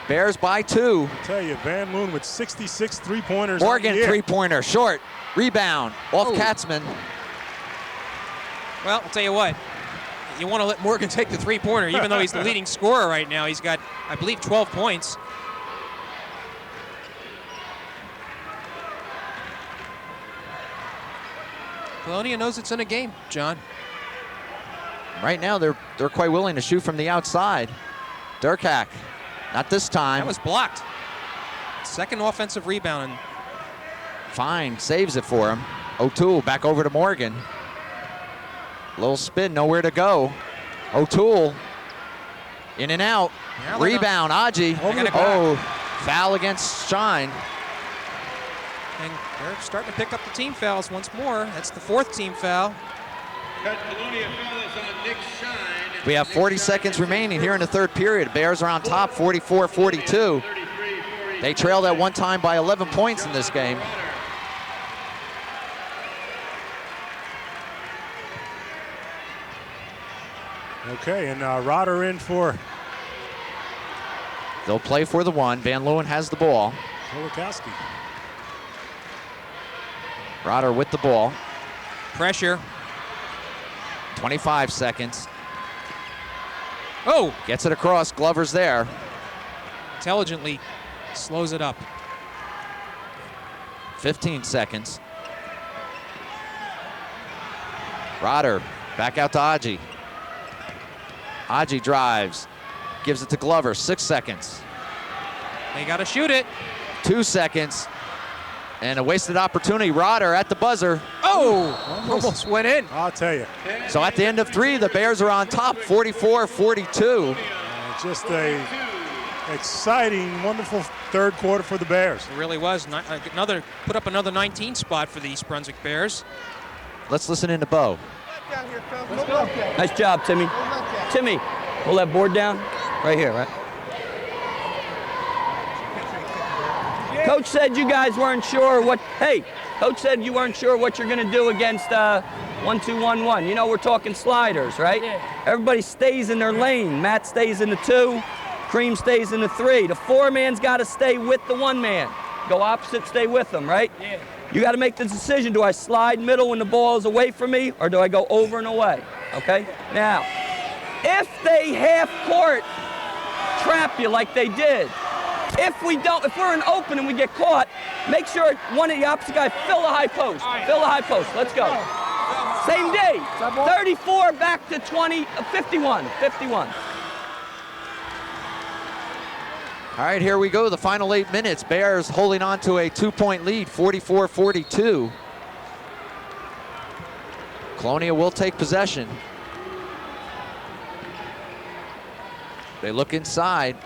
Bears by 2. I tell you, Van Loon with 66 three-pointers. Morgan, on the year. three-pointer, short. Rebound off Katzman. Well, I'll tell you what. You want to let Morgan take the three-pointer, even though he's the leading scorer right now. He's got, I believe, 12 points. Colonia knows it's in a game, John. Right now, they're quite willing to shoot from the outside. Durkak, not this time. That was blocked. Second offensive rebound. And Fine, saves it for him. O'Toole back over to Morgan. Little spin, nowhere to go. O'Toole in and out. Now they're Rebound, Aji. Oh, foul against Shine. And they're starting to pick up the team fouls once more. That's the 4th team foul. Colonia foul is on Nick Shine. We have 40 seconds remaining here in the 3rd period. Bears are on top, 44-42. They trailed at one time by 11 points in this game. Okay, and Rotter in for They'll play for the 1. Van Leeuwen has the ball. Holikowski. Rotter with the ball. Pressure. 25 seconds. Oh! Gets it across. Glover's there. Intelligently slows it up. 15 seconds. Rotter back out to Aji. Aji drives. Gives it to Glover. 6 seconds. They got to shoot it. 2 seconds. And a wasted opportunity. Rotter at the buzzer. Oh! Almost went in. I'll tell you. So at the end of 3, the Bears are on top, 44-42. Just a exciting, wonderful 3rd quarter for the Bears. It really was. Put up another 19 spot for the East Brunswick Bears. Let's listen in to Bo. Nice job, Timmy. Timmy, pull that board down. Right here, right? Coach said you guys weren't sure what, hey, Coach said you weren't sure what you're going to do against 1-2-1-1. You know, we're talking sliders, right? Yeah. Everybody stays in their lane. Matt stays in the 2. Cream stays in the 3. The 4-man's got to stay with the 1-man. Go opposite, stay with them, right? Yeah. You got to make the decision. Do I slide middle when the ball is away from me, or do I go over and away? Okay? Now, if they half-court trap you like they did, if we're in open and we get caught, make sure one of the opposite guys fill the high post. Fill the high post. Let's go. Same day. 34 back to 51. All right, here we go. The final 8 minutes. Bears holding on to a 2-point lead, 44-42. Colonia will take possession. They look inside.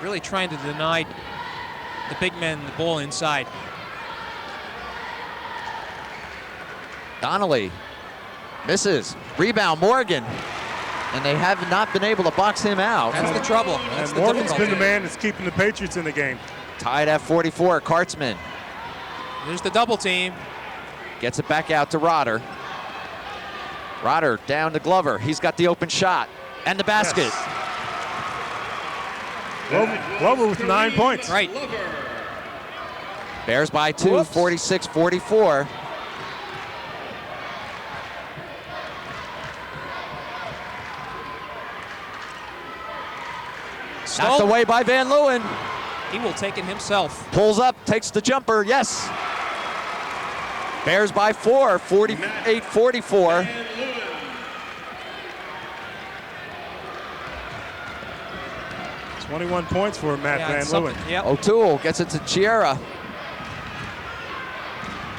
Really trying to deny the big men the ball inside. Donnelly misses. Rebound, Morgan. And they have not been able to box him out. That's the trouble. That's and the Morgan's difficulty. been the man that's keeping the Patriots in the game. Tied at 44, Kartzman. There's the double team. Gets it back out to Rotter. Rotter down to Glover. He's got the open shot and the basket. Yes. Glover with 9 points. Right. Bears by 2, 46-44. Knocked away by Van Leeuwen. He will take it himself. Pulls up, takes the jumper, yes. Bears by 4, 48-44. 21 points for Matt Van Leeuwen. Yep. O'Toole gets it to Chiera.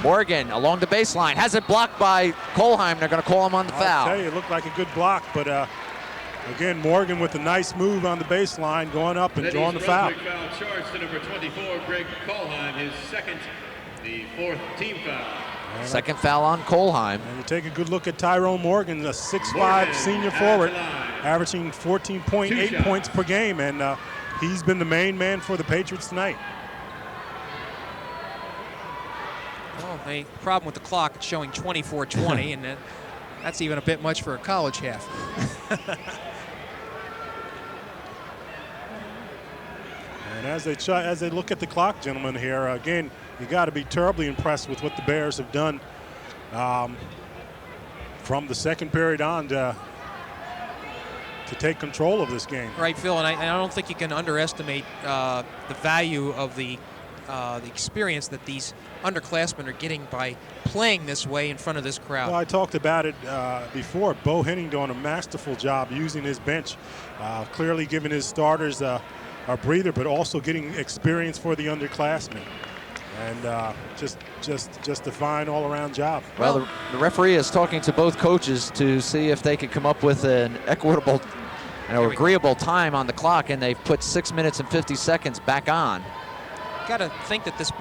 Morgan along the baseline. Has it blocked by Kolheim. They're going to call him on the foul. I'll tell you, it looked like a good block, but again, Morgan with a nice move on the baseline, going up and drawing the foul. Foul charged to number 24, Greg Kolheim, his second, the 4th team foul. Second foul on Kolheim. And you take a good look at Tyrone Morgan, a 6'5" senior forward, averaging 14.8 points per game, and he's been the main man for the Patriots tonight. Well, the problem with the clock, it's showing 24:20, and that's even a bit much for a college half. And as they look at the clock, gentlemen, here again, you got to be terribly impressed with what the Bears have done from the second period on to take control of this game. Right, Phil, and I don't think you can underestimate the value of the the experience that these underclassmen are getting by playing this way in front of this crowd. Well, I talked about it before. Bo Henning doing a masterful job using his bench, clearly giving his starters a breather, but also getting experience for the underclassmen. And just a fine all-around job. Well, the referee is talking to both coaches to see if they can come up with an equitable and agreeable time on the clock, and they've put 6 minutes and 50 seconds back on. Got to think that this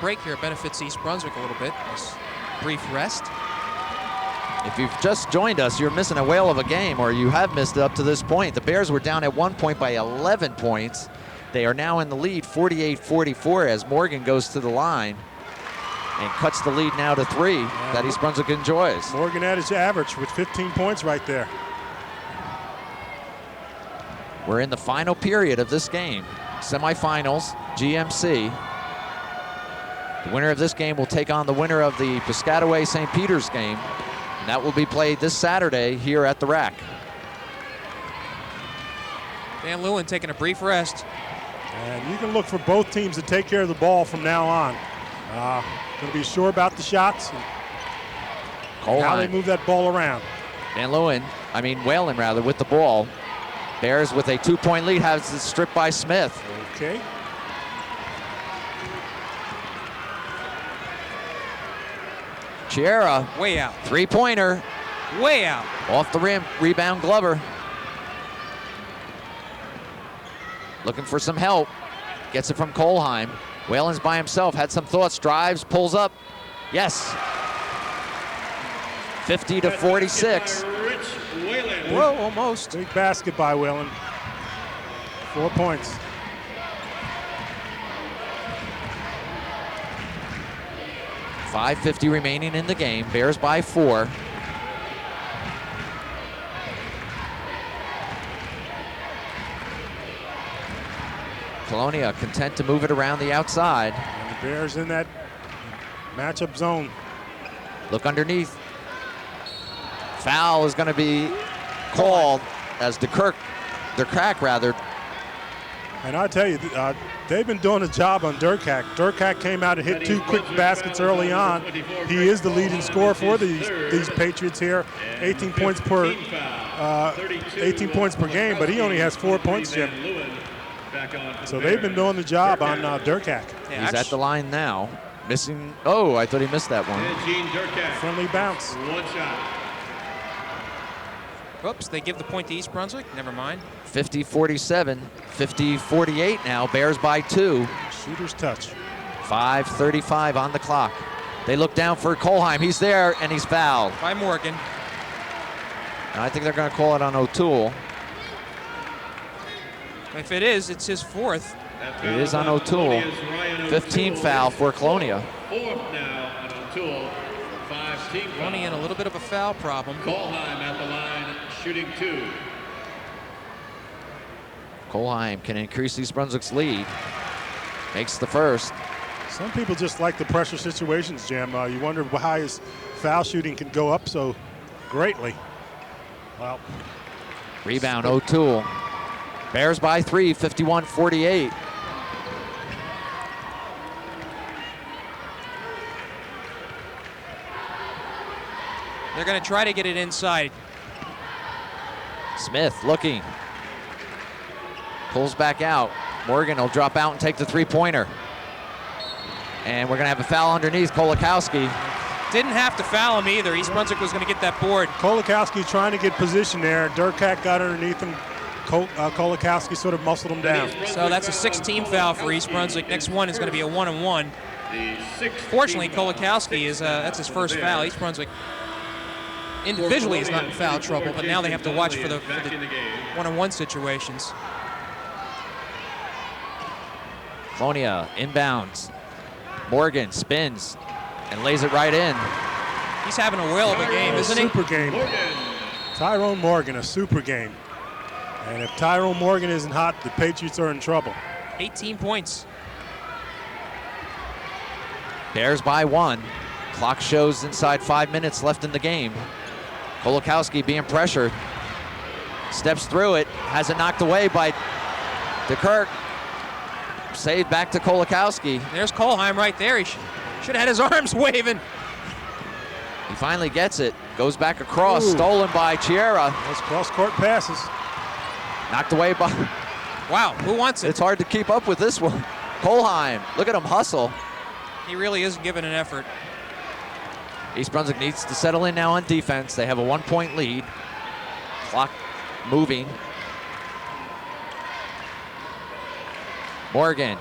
break here benefits East Brunswick a little bit. This brief rest. If you've just joined us, you're missing a whale of a game, or you have missed it up to this point. The Bears were down at one point by 11 points. They are now in the lead 48-44 as Morgan goes to the line and cuts the lead now to 3 that East Brunswick enjoys. Morgan at his average with 15 points right there. We're in the final period of this game. Semifinals, GMC. The winner of this game will take on the winner of the Piscataway St. Peter's game, and that will be played this Saturday here at the Rack. Van Leeuwen taking a brief rest. And you can look for both teams to take care of the ball from now on. Going to be sure about the shots and how they move that ball around. Whalen rather, with the ball. Bears with a 2-point lead, has it stripped by Smith. Okay. Chiera. Way out. 3-pointer. Way out. Off the rim. Rebound Glover. Looking for some help. Gets it from Kohlheim. Whalen's by himself. Had some thoughts. Drives. Pulls up. Yes. 50-46. Whoa, almost. Big basket by Whalen. 4 points. .550 remaining in the game. Bears by 4. Colonia content to move it around the outside. And the Bears in that matchup zone. Look underneath. Foul is going to be called as DeCrack. And I tell you, they've been doing a job on Durkak. Durkak came out and hit 2 quick baskets early on. He is the leading scorer for these Patriots here. 18 points per game, but he only has 4 points, Jim. So they've been doing the job on Durkak. Yeah, he's at the line now. Missing. Oh, I thought he missed that one. Friendly bounce. 1 shot. Oops, they give the point to East Brunswick. Never mind. 50-47, 50-48 now. Bears by 2. Shooter's touch. 5:35 on the clock. They look down for Kohlheim. He's there, and he's fouled. By Morgan. And I think they're going to call it on O'Toole. If it is, it's his 4th. It is on O'Toole. 15 foul for Colonia. 4th now on O'Toole. 5 team Running in a little bit of a foul problem. Kohlheim at the line, shooting 2. Kohlheim can increase East Brunswick's lead. Makes the first. Some people just like the pressure situations, Jim. You wonder why his foul shooting can go up so greatly. Well, rebound O'Toole. Bears by 3, 51-48. They're going to try to get it inside. Smith looking. Pulls back out. Morgan will drop out and take the 3-pointer. And we're going to have a foul underneath Kolakowski. Didn't have to foul him either. East Brunswick was going to get that board. Kolakowski trying to get position there. Durkak got underneath him. Kolakowski sort of muscled him down. So that's a 6-team foul for East Brunswick. Next one is going to be a 1-on-1. Fortunately, Kolakowski is that's his first foul. East Brunswick individually is not in foul trouble, but now they have to watch for the one-on-one situations. Colonia inbounds. Morgan spins and lays it right in. He's having a whale of a game, isn't he? Super game. Tyrone Morgan, a super game. And if Tyrone Morgan isn't hot, the Patriots are in trouble. 18 points. Bears by 1. Clock shows inside 5 minutes left in the game. Kolakowski being pressured. Steps through it. Has it knocked away by DeKirk. Save back to Kolakowski. There's Kohlheim right there. He should have had his arms waving. He finally gets it. Goes back across. Ooh. Stolen by Chiera. Those cross-court passes. Knocked away by... Wow, who wants it? It's hard to keep up with this one. Kohlheim, look at him hustle. He really is giving an effort. East Brunswick needs to settle in now on defense. They have a 1-point lead. Clock moving. Morgan.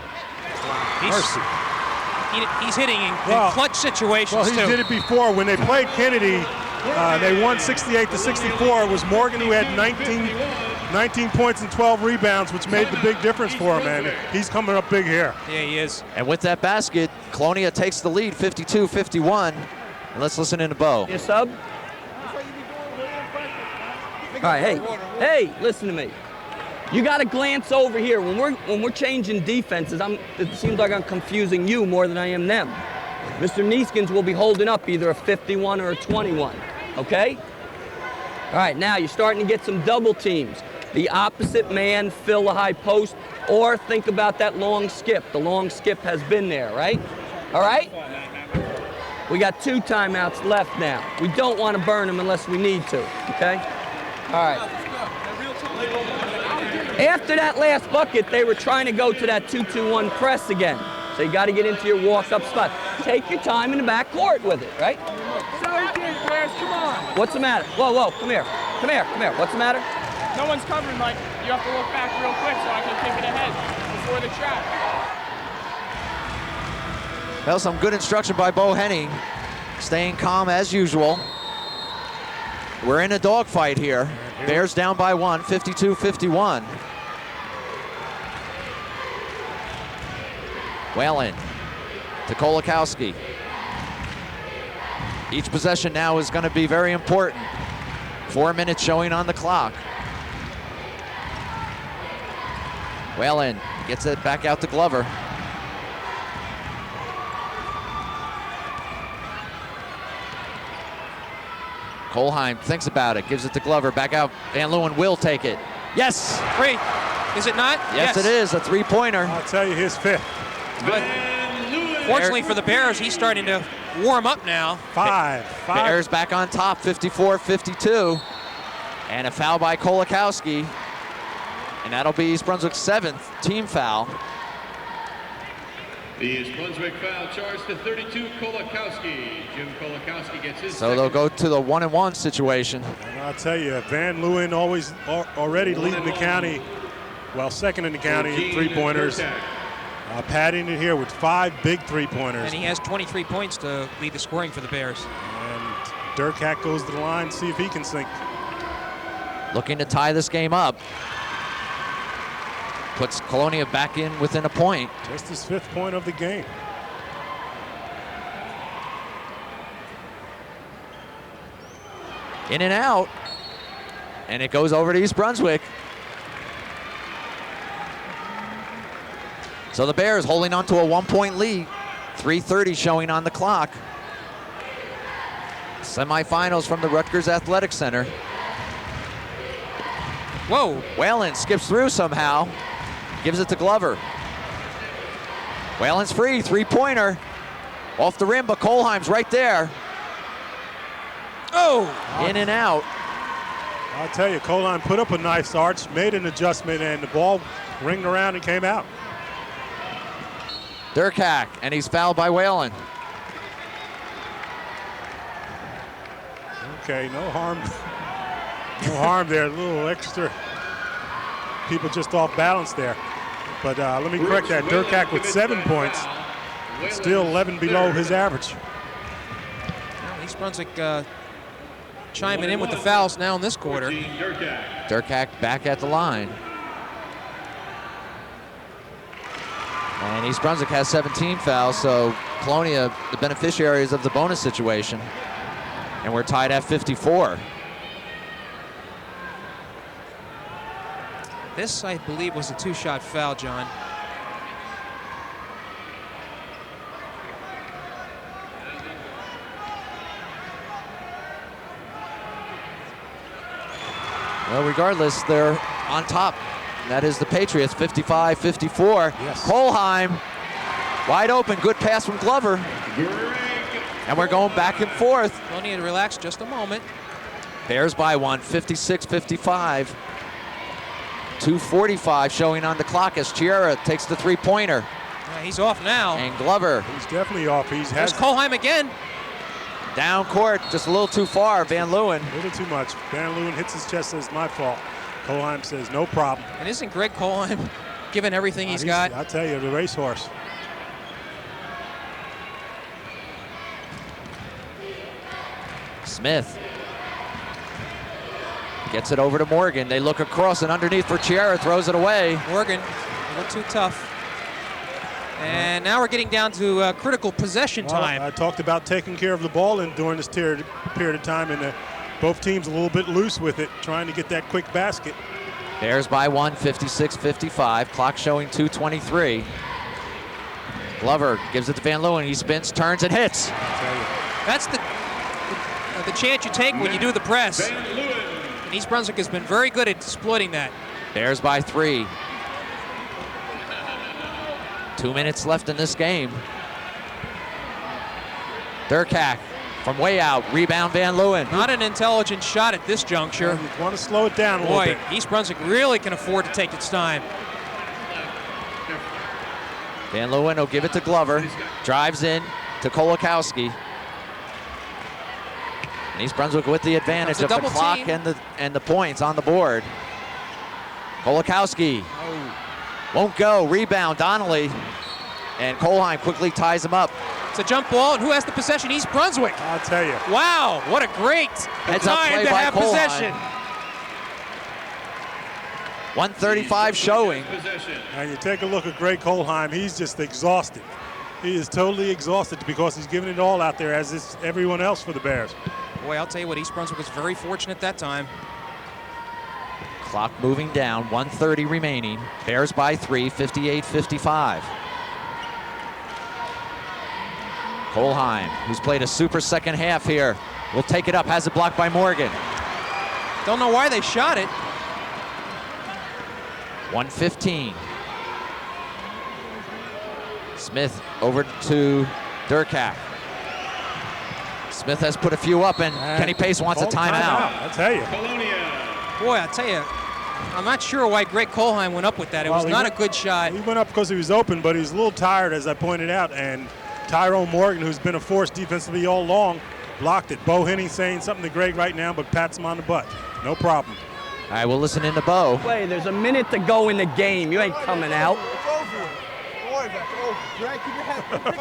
He's hitting in clutch situations, well, he too. did it before. When they played Kennedy, they won 68-64. It was Morgan who had 19 points and 12 rebounds, which made the big difference for him, and he's coming up big here. Yeah, he is. And with that basket, Colonia takes the lead, 52-51. And let's listen in to Bo. You sub? All right, hey, listen to me. You got to glance over here. When we're changing defenses, it seems like I'm confusing you more than I am them. Mr. Neeskins will be holding up either a 51 or a 21, okay? All right, now you're starting to get some double teams. The opposite man fill the high post, or think about that long skip. The long skip has been there, right? All right? We got 2 timeouts left now. We don't want to burn them unless we need to, okay? All right. After that last bucket, they were trying to go to that 2-2-1 press again. So you got to get into your walk-up spot. Take your time in the back court with it, right? Come on. What's the matter? Whoa, come here. What's the matter? No one's covering, Mike. You have to look back real quick so I can kick it ahead before the trap. Well, some good instruction by Bo Henning. Staying calm as usual. We're in a dogfight here. Bears down by 1, 52-51. Whalen to Kolakowski. Each possession now is going to be very important. 4 minutes showing on the clock. Whalen gets it back out to Glover. Kohlheim thinks about it, gives it to Glover, back out. Van Leeuwen will take it. Yes! Free. Is it not? Yes, it is, a 3-pointer. I'll tell you, his 5th. But fortunately for the Bears, he's starting to warm up now. 5. Bears back on top, 54-52. And a foul by Kolakowski. And that'll be East Brunswick's 7th team foul. The East Brunswick foul charged to 32, Kolakowski. Jim Kolakowski gets his So they'll go to the 1-and-1 situation. And I'll tell you, Van Leeuwen already leading the county, well, second in the county in 3-pointers. Padding it here with 5 big 3-pointers. And he has 23 points to lead the scoring for the Bears. And Dirk Hack goes to the line, see if he can sink. Looking to tie this game up. Puts Colonia back in within a point. Just his 5th point of the game. In and out. And it goes over to East Brunswick. So the Bears holding on to a 1-point lead. 3:30 showing on the clock. Semifinals from the Rutgers Athletic Center. Whoa. Whalen skips through somehow. Gives it to Glover. Whalen's free, 3-pointer. Off the rim, but Kohlheim's right there. Oh! In and out. I'll tell you, Kohlheim put up a nice arch, made an adjustment, and the ball ringed around and came out. Dirk Hack, and he's fouled by Whalen. Okay, no harm. No harm there, a little extra. People just off balance there. But let me correct that. Dirk Hack with 7 points, still 11 below his average. Well, East Brunswick chiming in with the fouls now in this quarter. Dirk Hack back at the line. And East Brunswick has 17 fouls, so Colonia, the beneficiaries of the bonus situation. And we're tied at 54. This, I believe, was a 2-shot foul, John. Well, regardless, they're on top, That is the Patriots, 55-54. Yes. Kohlheim, wide open, good pass from Glover. And we're going back and forth. Colonia to relax just a moment. Bears by one, 56-55. 2:45 showing on the clock as Chiara takes the three-pointer. He's off now. And Glover. He's definitely off. There's Kohlheim again. Down court, just a little too far, Van Leeuwen. A little too much. Van Leeuwen hits his chest, says, my fault. Kohlheim says, no problem. And isn't Greg Kohlheim given everything he's got? I tell you, the racehorse. Smith gets it over to Morgan. They look across and underneath for Chiara, throws it away. Morgan, a little too tough. And now we're getting down to critical possession time. Well, I talked about taking care of the ball during this period of time, and both teams a little bit loose with it, trying to get that quick basket. Bears by one, 56-55. Clock showing 2:23. Glover gives it to Van Leeuwen. He spins, turns, and hits. That's the chance you take when you do the press. And East Brunswick has been very good at exploiting that. Bears by three. 2 minutes left in this game. Durkak from way out. Rebound Van Leeuwen. Not an intelligent shot at this juncture. You want to slow it down a little bit. Boy, East Brunswick really can afford to take its time. Van Leeuwen will give it to Glover. Drives in to Kolakowski. And East Brunswick with the advantage of the clock and the points on the board. Kolakowski won't go. Rebound, Donnelly. And Kohlheim quickly ties him up. It's a jump ball, and who has the possession? East Brunswick. I'll tell you. Wow, what a great Heads up time play to by have Kohlheim. possession. 1:35 showing. And you take a look at Greg Kohlheim, he's just exhausted. He is totally exhausted because he's giving it all out there, as is everyone else for the Bears. Boy, I'll tell you what, East Brunswick was very fortunate that time. Clock moving down, 1:30 remaining. Bears by three, 58-55. Kohlheim, who's played a super second half here, will take it up, has it blocked by Morgan. Don't know why they shot it. 1:15. Smith over to Durkak. Smith has put a few up, and Kenny Pace wants a timeout. I'll tell you. Boy, I tell you, I'm not sure why Greg Kohlheim went up with that. It was not a good shot. He went up because he was open, but he was a little tired, as I pointed out, and Tyrone Morgan, who's been a force defensively all along, blocked it. Bo Henning saying something to Greg right now, but pats him on the butt. No problem. All right, we'll listen in to Bo. Wait, there's a minute to go in the game. You ain't coming out.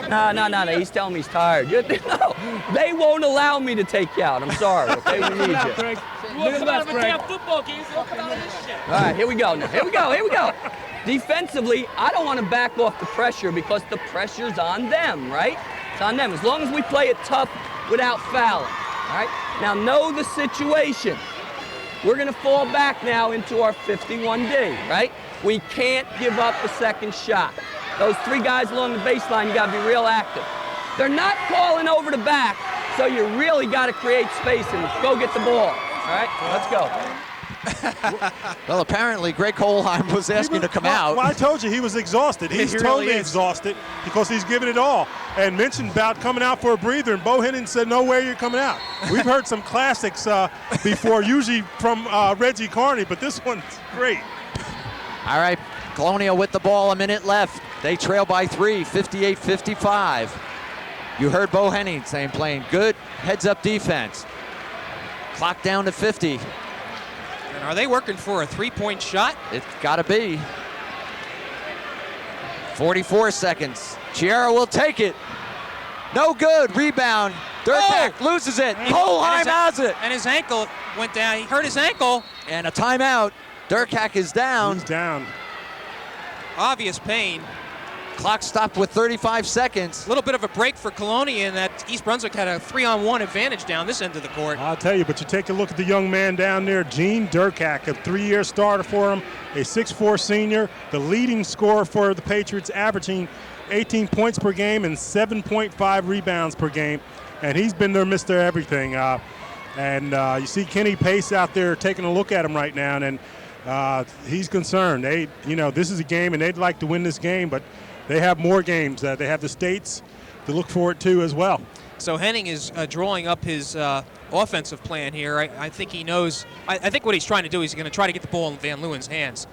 No. He's telling me he's tired. No, they won't allow me to take you out. I'm sorry. Okay, we need you. All right, here we go now. Here we go. Defensively, I don't want to back off the pressure because the pressure's on them, right? It's on them. As long as we play it tough without fouling, all right? Now, know the situation. We're going to fall back now into our 51D, right? We can't give up a second shot. Those three guys along the baseline, you got to be real active. They're not calling over the back, so you really got to create space and go get the ball. All right, let's go. Well, apparently Greg Kohlheim was asking to come out. Well, I told you he was exhausted. He's totally exhausted because he's giving it all. And mentioned about coming out for a breather, and Bo Henning said, no way you're coming out. We've heard some classics before, usually from Reggie Carney, but this one's great. All right, Colonia with the ball, a minute left. They trail by three, 58-55. You heard Bo Henning saying playing good heads-up defense. Clock down to 50. And are they working for a three-point shot? It's got to be. 44 seconds. Chiara will take it. No good. Rebound. Durkak loses it. Kohlheim has it. And his ankle went down. He hurt his ankle. And a timeout. Durkak is down. He's down. Obvious pain. Clock stopped with 35 seconds. A little bit of a break for Colonia in that East Brunswick had a 3-on-1 advantage down this end of the court. I'll tell you, but you take a look at the young man down there, Gene Durkak, a 3-year starter for him, a 6'4 senior, the leading scorer for the Patriots, averaging 18 points per game and 7.5 rebounds per game. And he's been their Mr. Everything. You see Kenny Pace out there taking a look at him right now. And he's concerned. This is a game, and they'd like to win this game, but they have more games. They have the states to look forward to as well. So Henning is drawing up his offensive plan here. I think he knows. I think what he's trying to do is he's going to try to get the ball in Van Leeuwen's hands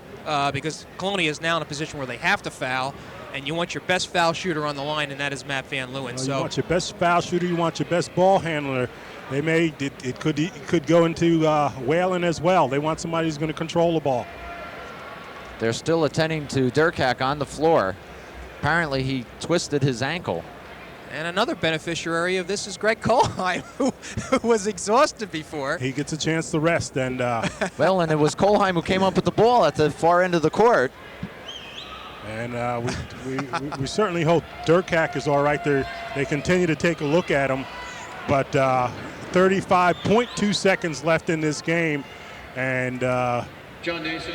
because Colonia is now in a position where they have to foul, and you want your best foul shooter on the line, and that is Matt Van Leeuwen. You want your best foul shooter. You want your best ball handler. It could go into Whalen as well. They want somebody who's going to control the ball. They're still attending to Durkak on the floor. Apparently he twisted his ankle. And another beneficiary of this is Greg Kohlheim, who was exhausted before. He gets a chance to rest. And well, and it was Kohlheim who came up with the ball at the far end of the court. And we certainly hope Durkak is all right. They continue to take a look at him. But 35.2 seconds left in this game. And John Nason.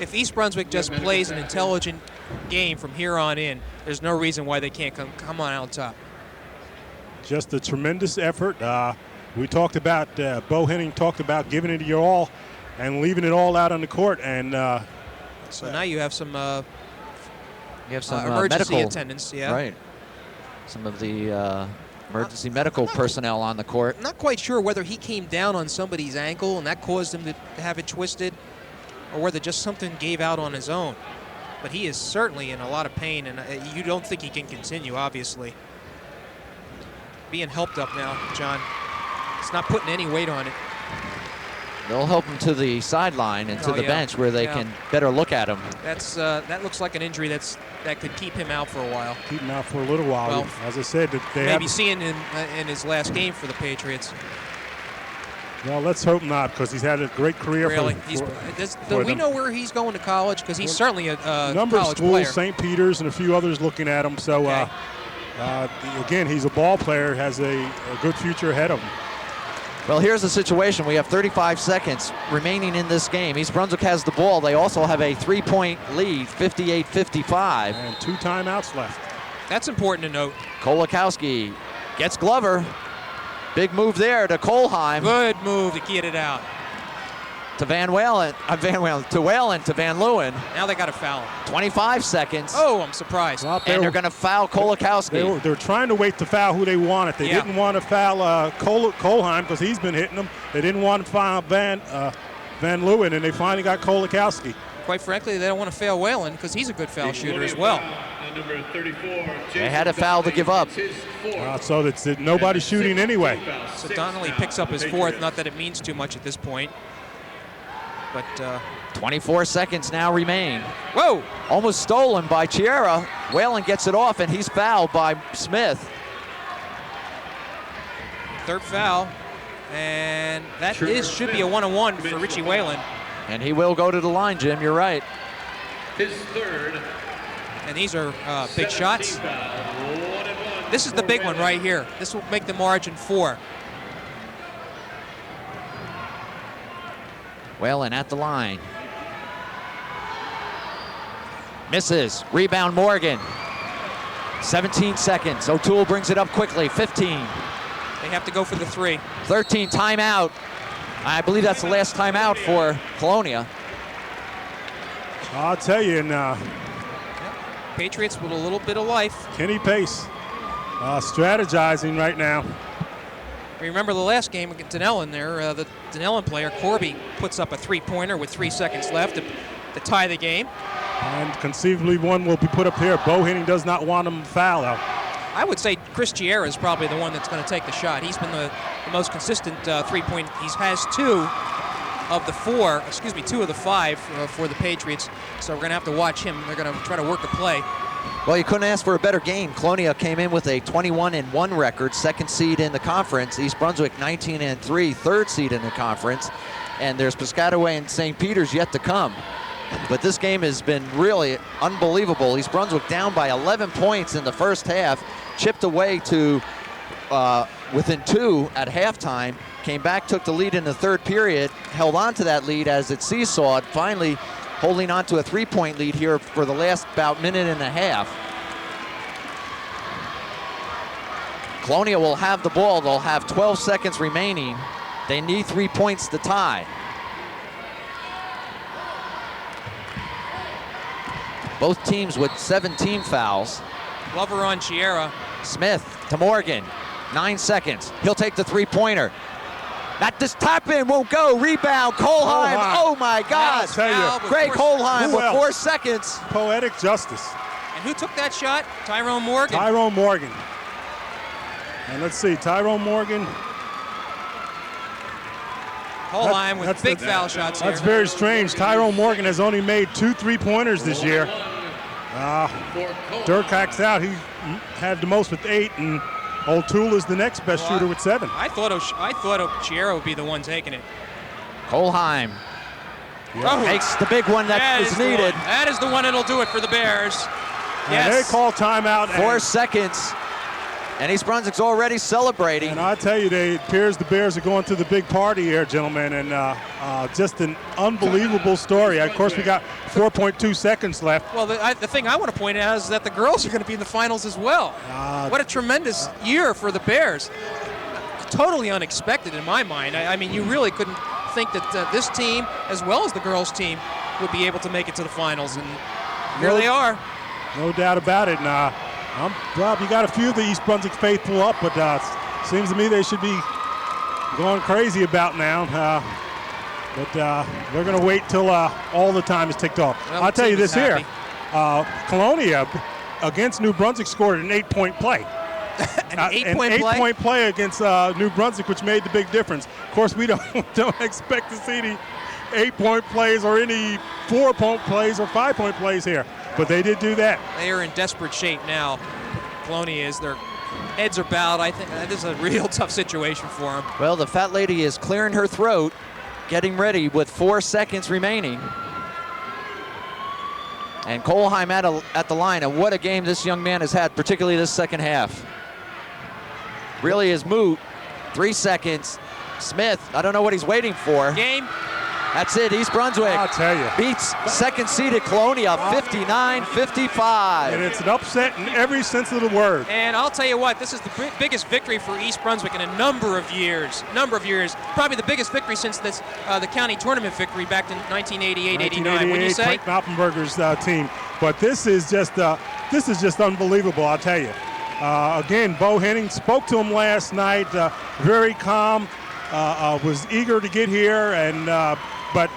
If East Brunswick just plays an intelligent game from here on in, there's no reason why they can't come on out top. Just a tremendous effort. We talked about, Bo Henning talked about giving it your all and leaving it all out on the court. And so now you have some emergency medical attendants. Yeah. Right. Some of the emergency medical personnel on the court. I'm not quite sure whether he came down on somebody's ankle and that caused him to have it twisted, or whether just something gave out on his own. But he is certainly in a lot of pain, and you don't think he can continue, obviously. Being helped up now, John. It's not putting any weight on it. They'll help him to the sideline and to the bench where they can better look at him. That looks like an injury that could keep him out for a while. Keep him out for a little while. Well, as I said, they maybe seeing him in his last game for the Patriots. Well, let's hope not, because he's had a great career. Really? Do we know where he's going to college? Because he's certainly a number of college schools, player. St. Peter's and a few others looking at him. So, again, he's a ball player, has a good future ahead of him. Well, here's the situation. We have 35 seconds remaining in this game. East Brunswick has the ball. They also have a 3-point lead, 58-55. And 2 timeouts left. That's important to note. Kolakowski gets Glover. Big move there to Kohlheim. Good move to get it out. To Van Whalen, to Whalen, to Van Leeuwen. Now they got to foul him. 25 seconds. Oh, I'm surprised. Well, and they're going to foul Kolakowski. They're trying to wait to foul who they wanted. They didn't want to foul Kohlheim because he's been hitting them. They didn't want to foul Van Leeuwen, and they finally got Kolakowski. Quite frankly, they don't want to foul Whalen because he's a good foul shooter as well. Number 34, they had a foul to give up. So that's nobody shooting anyway. So Donnelly picks up his 4th. Not that it means too much at this point. But 24 seconds now remain. Whoa! Almost stolen by Chiera. Whalen gets it off, and he's fouled by Smith. 3rd foul. And that should be a 1-on-1 for Richie Whalen. And he will go to the line, Jim. You're right. His 3rd. And these are big shots. This is the big one right here. This will make the margin 4. Whalen at the line. Misses. Rebound Morgan. 17 seconds. O'Toole brings it up quickly. 15. They have to go for the 3. 13 timeout. I believe that's the last timeout for Colonia. I'll tell you, and Patriots with a little bit of life. Kenny Pace strategizing right now. Remember the last game against Dunellen there, the Dunellen player, Corby, puts up a 3-pointer with 3 seconds left to tie the game. And conceivably one will be put up here. Bo Henning does not want him to foul out. I would say Chris Chiera is probably the one that's going to take the shot. He's been the most consistent 3-point. He has 2 of the 5 for the Patriots. So we're going to have to watch him. They're going to try to work the play. Well, you couldn't ask for a better game. Colonia came in with a 21-1 record, 2nd seed in the conference. East Brunswick 19-3, 3rd seed in the conference. And there's Piscataway and St. Peter's yet to come. But this game has been really unbelievable. East Brunswick down by 11 points in the first half, chipped away to within 2 at halftime, came back, took the lead in the 3rd period, held on to that lead as it seesawed, finally holding on to a 3-point lead here for the last about minute and a half. Colonia will have the ball. They'll have 12 seconds remaining. They need 3 points to tie. Both teams with 17 fouls. Glover on Chiera. Smith to Morgan. 9 seconds. He'll take the three-pointer. That this tap in won't go. Rebound. Kohlheim. Oh my God. Greg Kohlheim with 4 seconds. Poetic justice. And who took that shot? Tyrone Morgan. Tyrone Morgan. And let's see, Tyrone Morgan. Kohlheim with big foul shots here. That's very strange. Tyrone Morgan has only made 2 3-pointers this year. Durkak's out. He had the most with 8, and O'Toole is the next best shooter with 7. I thought Chiera would be the one taking it. Kohlheim makes the big one that is needed. That is the one that'll do it for the Bears. And they call timeout. 4 seconds. And East Brunswick's already celebrating. And I tell you, it appears the Bears are going to the big party here, gentlemen, and just an unbelievable story. Of course, we got 4.2 seconds left. Well, the thing I want to point out is that the girls are going to be in the finals as well. What a tremendous year for the Bears. Totally unexpected in my mind. I mean, you really couldn't think that this team, as well as the girls' team, would be able to make it to the finals, and here they are. No doubt about it. Rob, you got a few of the East Brunswick faithful up, but seems to me they should be going crazy about now. But we're going to wait till all the time is ticked off. Well, I'll tell you this happy. here. Colonia against New Brunswick scored an 8-point play. An 8-point play against New Brunswick, which made the big difference. Of course, we don't expect to see the 8-point plays or any 4-point plays or 5-point plays here. But they did do that. They are in desperate shape now. Colonia is. Their heads are bowed. I think this is a real tough situation for them. Well, the fat lady is clearing her throat, getting ready with 4 seconds remaining. And Kohlheim at the line, and what a game this young man has had, particularly this second half. Really is moot. 3 seconds. Smith, I don't know what he's waiting for. Game. That's it, East Brunswick. I'll tell you. Beats second-seeded Colonia 59-55. And it's an upset in every sense of the word. And I'll tell you what, this is the biggest victory for East Brunswick in a number of years. Probably the biggest victory since the county tournament victory back in 1988-89. Would you say? Frank Malpenberger's team. But this is just unbelievable, I'll tell you. Again, Bo Henning spoke to him last night, very calm, was eager to get here, and but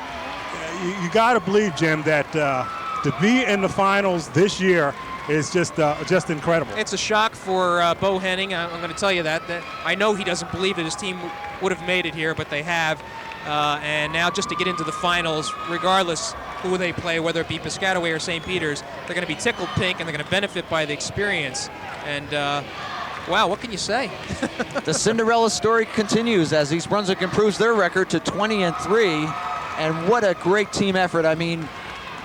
you got to believe, Jim, that to be in the finals this year is just incredible. It's a shock for Bo Henning. I'm going to tell you that I know he doesn't believe that his team would have made it here, but they have. And now just to get into the finals, regardless who they play, whether it be Piscataway or St. Peter's, they're going to be tickled pink and they're going to benefit by the experience. And wow, what can you say? The Cinderella story continues as East Brunswick improves their record to 20-3. And what a great team effort. I mean,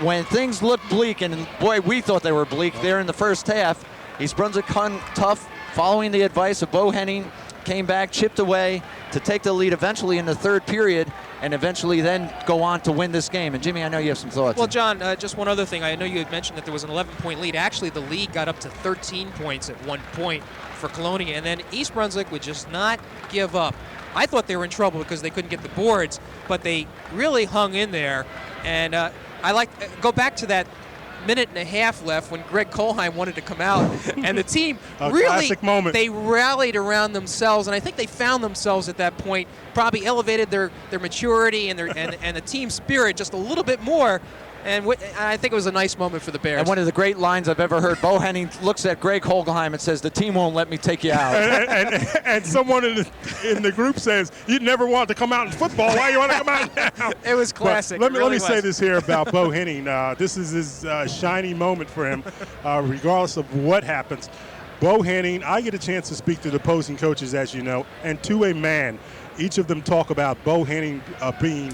when things looked bleak, and boy, we thought they were bleak there in the first half, East Brunswick hung tough, following the advice of Bo Henning, came back, chipped away to take the lead eventually in the third period, and eventually then go on to win this game. And Jimmy, I know you have some thoughts. Well, John, just one other thing. I know you had mentioned that there was an 11-point lead. Actually, the lead got up to 13 points at one point for Colonia, and then East Brunswick would just not give up. I thought they were in trouble because they couldn't get the boards, but they really hung in there. And go back to that minute and a half left when Greg Kohlheim wanted to come out, and the team really, they rallied around themselves, and I think they found themselves at that point, probably elevated their maturity and the team spirit just a little bit more. And I think it was a nice moment for the Bears. And one of the great lines I've ever heard, Bo Henning looks at Greg Kohlheim and says, "The team won't let me take you out." and someone in the group says, "You never wanted to come out in football. Why you want to come out now?" It was classic. Let me say this here about Bo Henning. This is his shiny moment for him, regardless of what happens. Bo Henning, I get a chance to speak to the opposing coaches, as you know, and to a man, each of them talk about Bo Henning being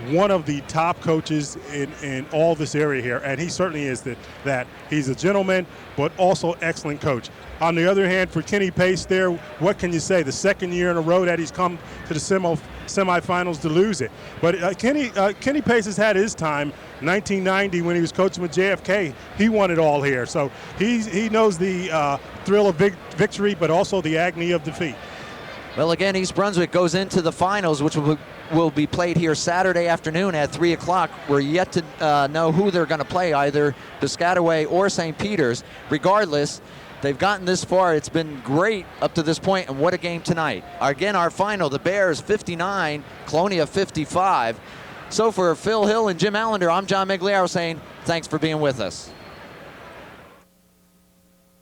one of the top coaches in all this area here, and he certainly is that. He's a gentleman, but also excellent coach. On the other hand, for Kenny Pace there, what can you say? The second year in a row that he's come to the semifinals to lose it. But Kenny Pace has had his time. 1990, when he was coaching with JFK, he won it all here. So he knows the thrill of victory, but also the agony of defeat. Well, again, East Brunswick goes into the finals, which will be played here Saturday afternoon at 3 o'clock. We're yet to know who they're going to play, either Piscataway or St. Peter's. Regardless, they've gotten this far. It's been great up to this point, and what a game tonight. Again, our final, the Bears 59, Colonia 55. So for Phil Hill and Jim Allinder, I'm John Meggiolaro saying thanks for being with us.